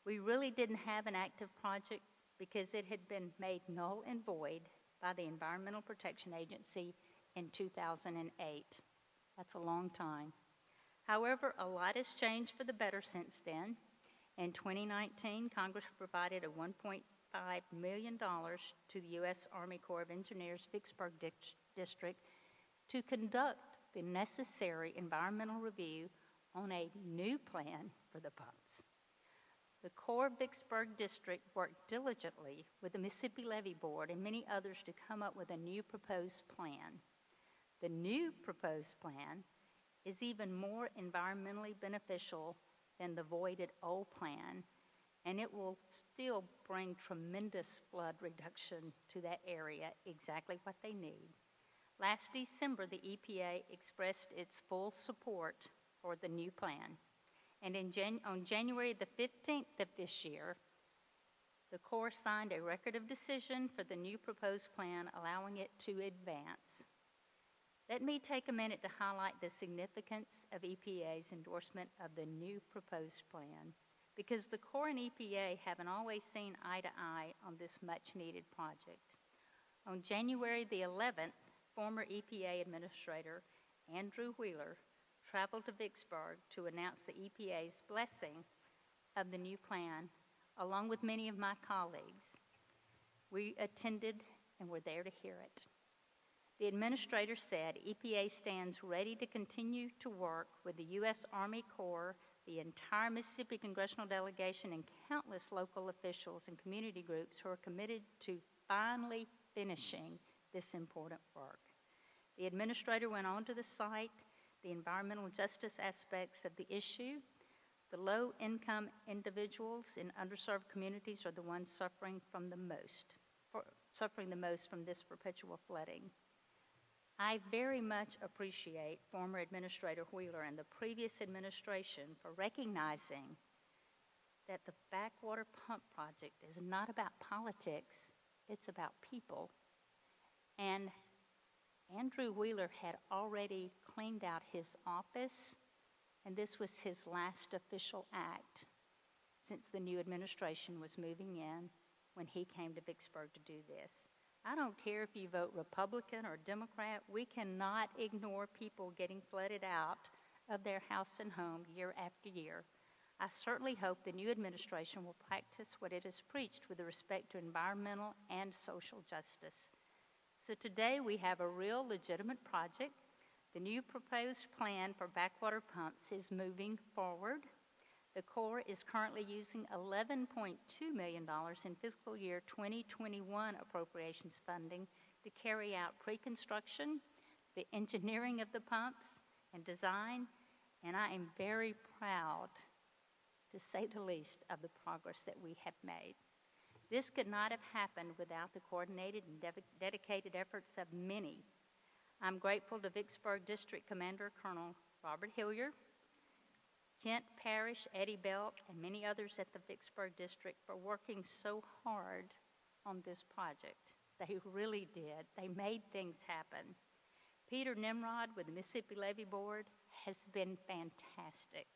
We really didn't have an active project because it had been made null and void by the Environmental Protection Agency in 2008. That's a long time. However, a lot has changed for the better since then. In 2019, Congress provided a $1.5 million to the U.S. Army Corps of Engineers Vicksburg District to conduct the necessary environmental review on a new plan for the pumps. The Corps Vicksburg District worked diligently with the Mississippi Levee Board and many others to come up with a new proposed plan. The new proposed plan is even more environmentally beneficial than the voided old plan, and it will still bring tremendous flood reduction to that area, exactly what they need. Last December, the EPA expressed its full support for the new plan. And on January the 15th of this year, the Corps signed a record of decision for the new proposed plan, allowing it to advance. Let me take a minute to highlight the significance of EPA's endorsement of the new proposed plan, because the Corps and EPA haven't always seen eye to eye on this much-needed project. On January the 11th, former EPA Administrator Andrew Wheeler traveled to Vicksburg to announce the EPA's blessing of the new plan, along with many of my colleagues. We attended and were there to hear it. The administrator said EPA stands ready to continue to work with the U.S. Army Corps, the entire Mississippi congressional delegation, and countless local officials and community groups who are committed to finally finishing this important work. The administrator went on to the site the environmental justice aspects of the issue. The low-income individuals in underserved communities are the ones suffering the most from this perpetual flooding. I very much appreciate former Administrator Wheeler and the previous administration for recognizing that the backwater pump project is not about politics, it's about people. And Andrew Wheeler had already cleaned out his office, and this was his last official act since the new administration was moving in when he came to Vicksburg to do this. I don't care if you vote Republican or Democrat, we cannot ignore people getting flooded out of their house and home year after year. I certainly hope the new administration will practice what it has preached with respect to environmental and social justice. So today we have a real legitimate project. The new proposed plan for backwater pumps is moving forward. The Corps is currently using $11.2 million in fiscal year 2021 appropriations funding to carry out pre-construction, the engineering of the pumps, and design, and I am very proud, to say the least, of the progress that we have made. This could not have happened without the coordinated and dedicated efforts of many. I'm grateful to Vicksburg District Commander Colonel Robert Hillier, Kent Parrish, Eddie Belt, and many others at the Vicksburg District for working so hard on this project. They really did. They made things happen. Peter Nimrod with the Mississippi Levee Board has been fantastic.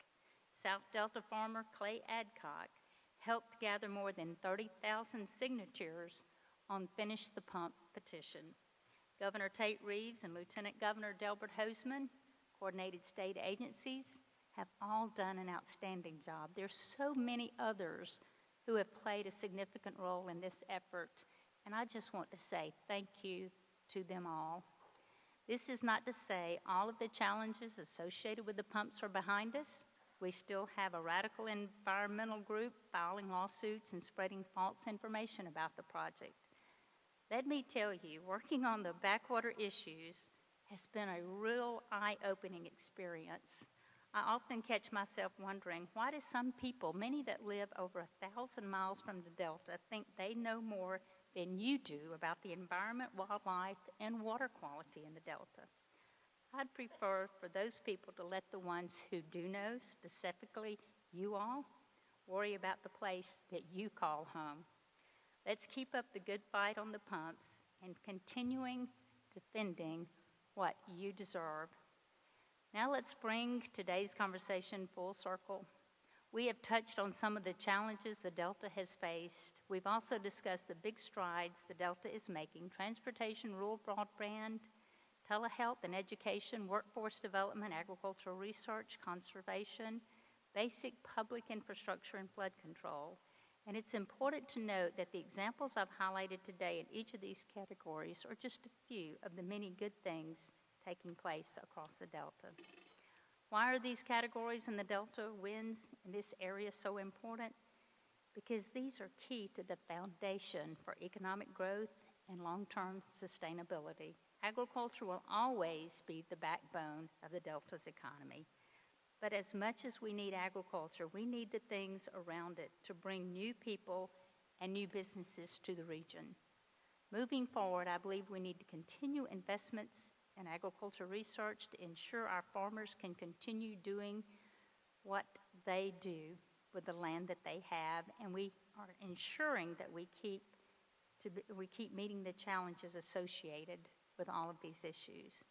South Delta farmer Clay Adcock helped gather more than 30,000 signatures on Finish the Pump petition. Governor Tate Reeves and Lieutenant Governor Delbert Hosemann, coordinated state agencies, have all done an outstanding job. There's so many others who have played a significant role in this effort, and I just want to say thank you to them all. This is not to say all of the challenges associated with the pumps are behind us. We still have a radical environmental group filing lawsuits and spreading false information about the project. Let me tell you, working on the backwater issues has been a real eye-opening experience. I often catch myself wondering, why do some people, many that live over 1,000 miles from the Delta, think they know more than you do about the environment, wildlife, and water quality in the Delta? I'd prefer for those people to let the ones who do know, specifically you all, worry about the place that you call home. Let's keep up the good fight on the pumps and continuing defending what you deserve. Now let's bring today's conversation full circle. We have touched on some of the challenges the Delta has faced. We've also discussed the big strides the Delta is making: transportation, rural broadband, telehealth and education, workforce development, agricultural research, conservation, basic public infrastructure, and flood control. And it's important to note that the examples I've highlighted today in each of these categories are just a few of the many good things taking place across the Delta. Why are these categories in the Delta wins in this area so important? Because these are key to the foundation for economic growth and long-term sustainability. Agriculture will always be the backbone of the Delta's economy. But as much as we need agriculture, we need the things around it to bring new people and new businesses to the region. Moving forward, I believe we need to continue investments in agriculture research to ensure our farmers can continue doing what they do with the land that they have, and we are ensuring that we keep meeting the challenges associated with all of these issues.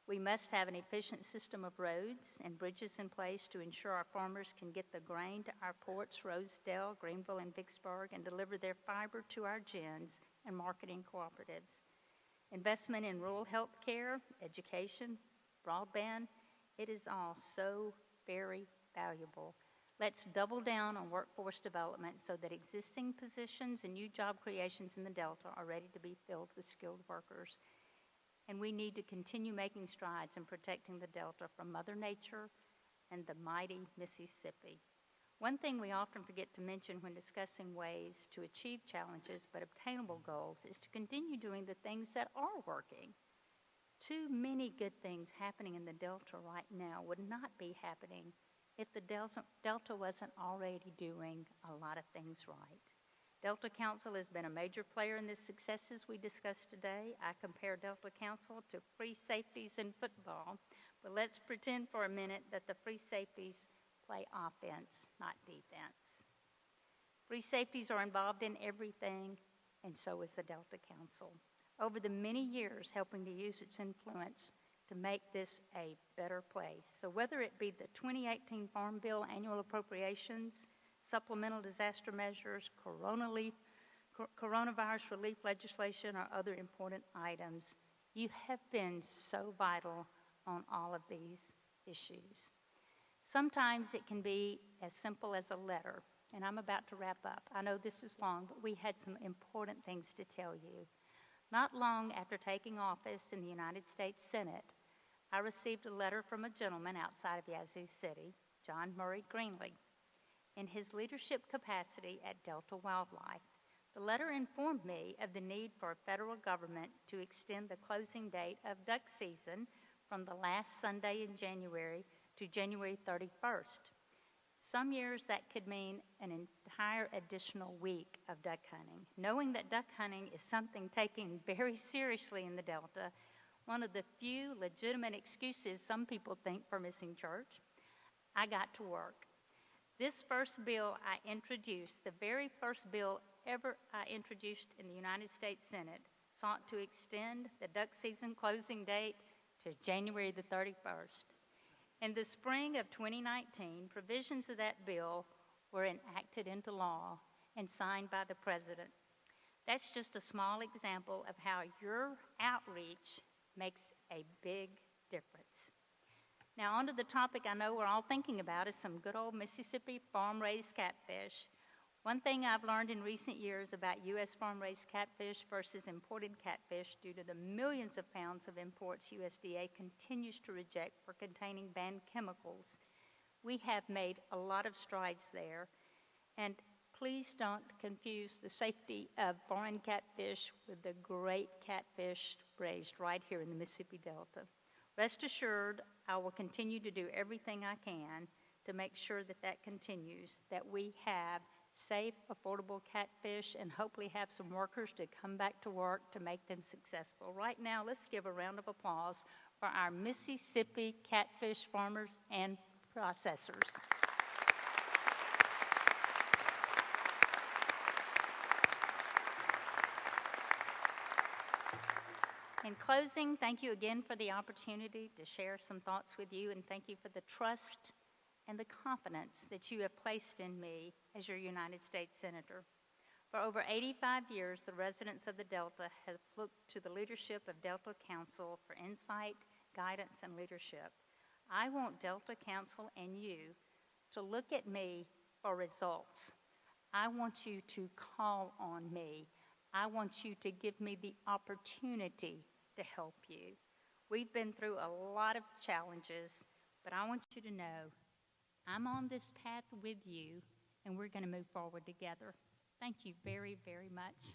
We must have an efficient system of roads and bridges in place to ensure our farmers can get the grain to our ports, Rosedale, Greenville, and Vicksburg, and deliver their fiber to our gins and marketing cooperatives. Investment in rural health care, education, broadband, it is all so very valuable. Let's double down on workforce development so that existing positions and new job creations in the Delta are ready to be filled with skilled workers. And we need to continue making strides in protecting the Delta from Mother Nature and the mighty Mississippi. One thing we often forget to mention when discussing ways to achieve challenges but obtainable goals is to continue doing the things that are working. Too many good things happening in the Delta right now would not be happening if the Delta wasn't already doing a lot of things right. Delta Council has been a major player in the successes we discussed today. I compare Delta Council to free safeties in football, but let's pretend for a minute that the free safeties play offense, not defense. Free safeties are involved in everything, and so is the Delta Council. Over the many years, helping to use its influence to make this a better place. So whether it be the 2018 Farm Bill annual appropriations, supplemental disaster measures, coronavirus relief legislation, or other important items, you have been so vital on all of these issues. Sometimes it can be as simple as a letter, and I'm about to wrap up. I know this is long, but we had some important things to tell you. Not long after taking office in the United States Senate, I received a letter from a gentleman outside of Yazoo City, John Murray Greenlee. In his leadership capacity at Delta Wildlife, the letter informed me of the need for federal government to extend the closing date of duck season from the last Sunday in January to January 31st. Some years that could mean an entire additional week of duck hunting. Knowing that duck hunting is something taken very seriously in the Delta, one of the few legitimate excuses some people think for missing church, I got to work. This first bill I introduced, the very first bill ever I introduced in the United States Senate, sought to extend the duck season closing date to January the 31st. In the spring of 2019, provisions of that bill were enacted into law and signed by the President. That's just a small example of how your outreach makes a big difference. Now, on to the topic I know we're all thinking about is some good old Mississippi farm-raised catfish. One thing I've learned in recent years about U.S. farm-raised catfish versus imported catfish due to the millions of pounds of imports USDA continues to reject for containing banned chemicals, we have made a lot of strides there. And please don't confuse the safety of foreign catfish with the great catfish raised right here in the Mississippi Delta. Rest assured, I will continue to do everything I can to make sure that that continues, that we have safe, affordable catfish, and hopefully have some workers to come back to work to make them successful. Right now, let's give a round of applause for our Mississippi catfish farmers and processors. In closing, thank you again for the opportunity to share some thoughts with you, and thank you for the trust and the confidence that you have placed in me as your United States Senator. For over 85 years, the residents of the Delta have looked to the leadership of Delta Council for insight, guidance, and leadership. I want Delta Council and you to look at me for results. I want you to call on me. I want you to give me the opportunity to help you. We've been through a lot of challenges, but I want you to know I'm on this path with you, and we're going to move forward together. Thank you very, very much.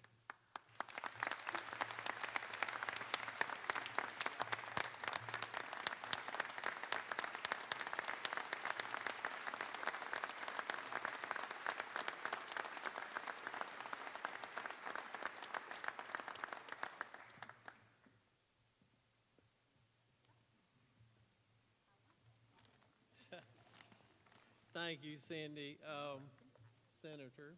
Thank you, Cindy. Senator,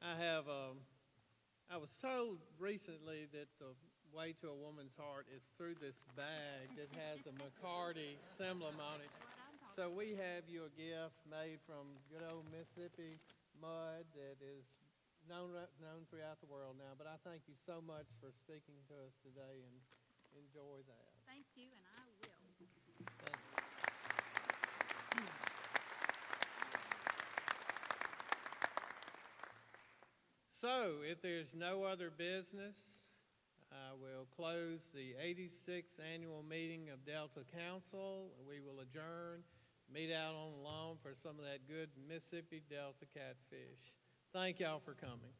I was told recently that the way to a woman's heart is through this bag that has a McCarty emblem on it. So we have you a gift made from good old Mississippi mud that is known throughout the world now. But I thank you so much for speaking to us today, and enjoy that. Thank you, and I will. Thank you. So, if there's no other business, I will close the 86th annual meeting of Delta Council. We will adjourn, meet out on the lawn for some of that good Mississippi Delta catfish. Thank y'all for coming.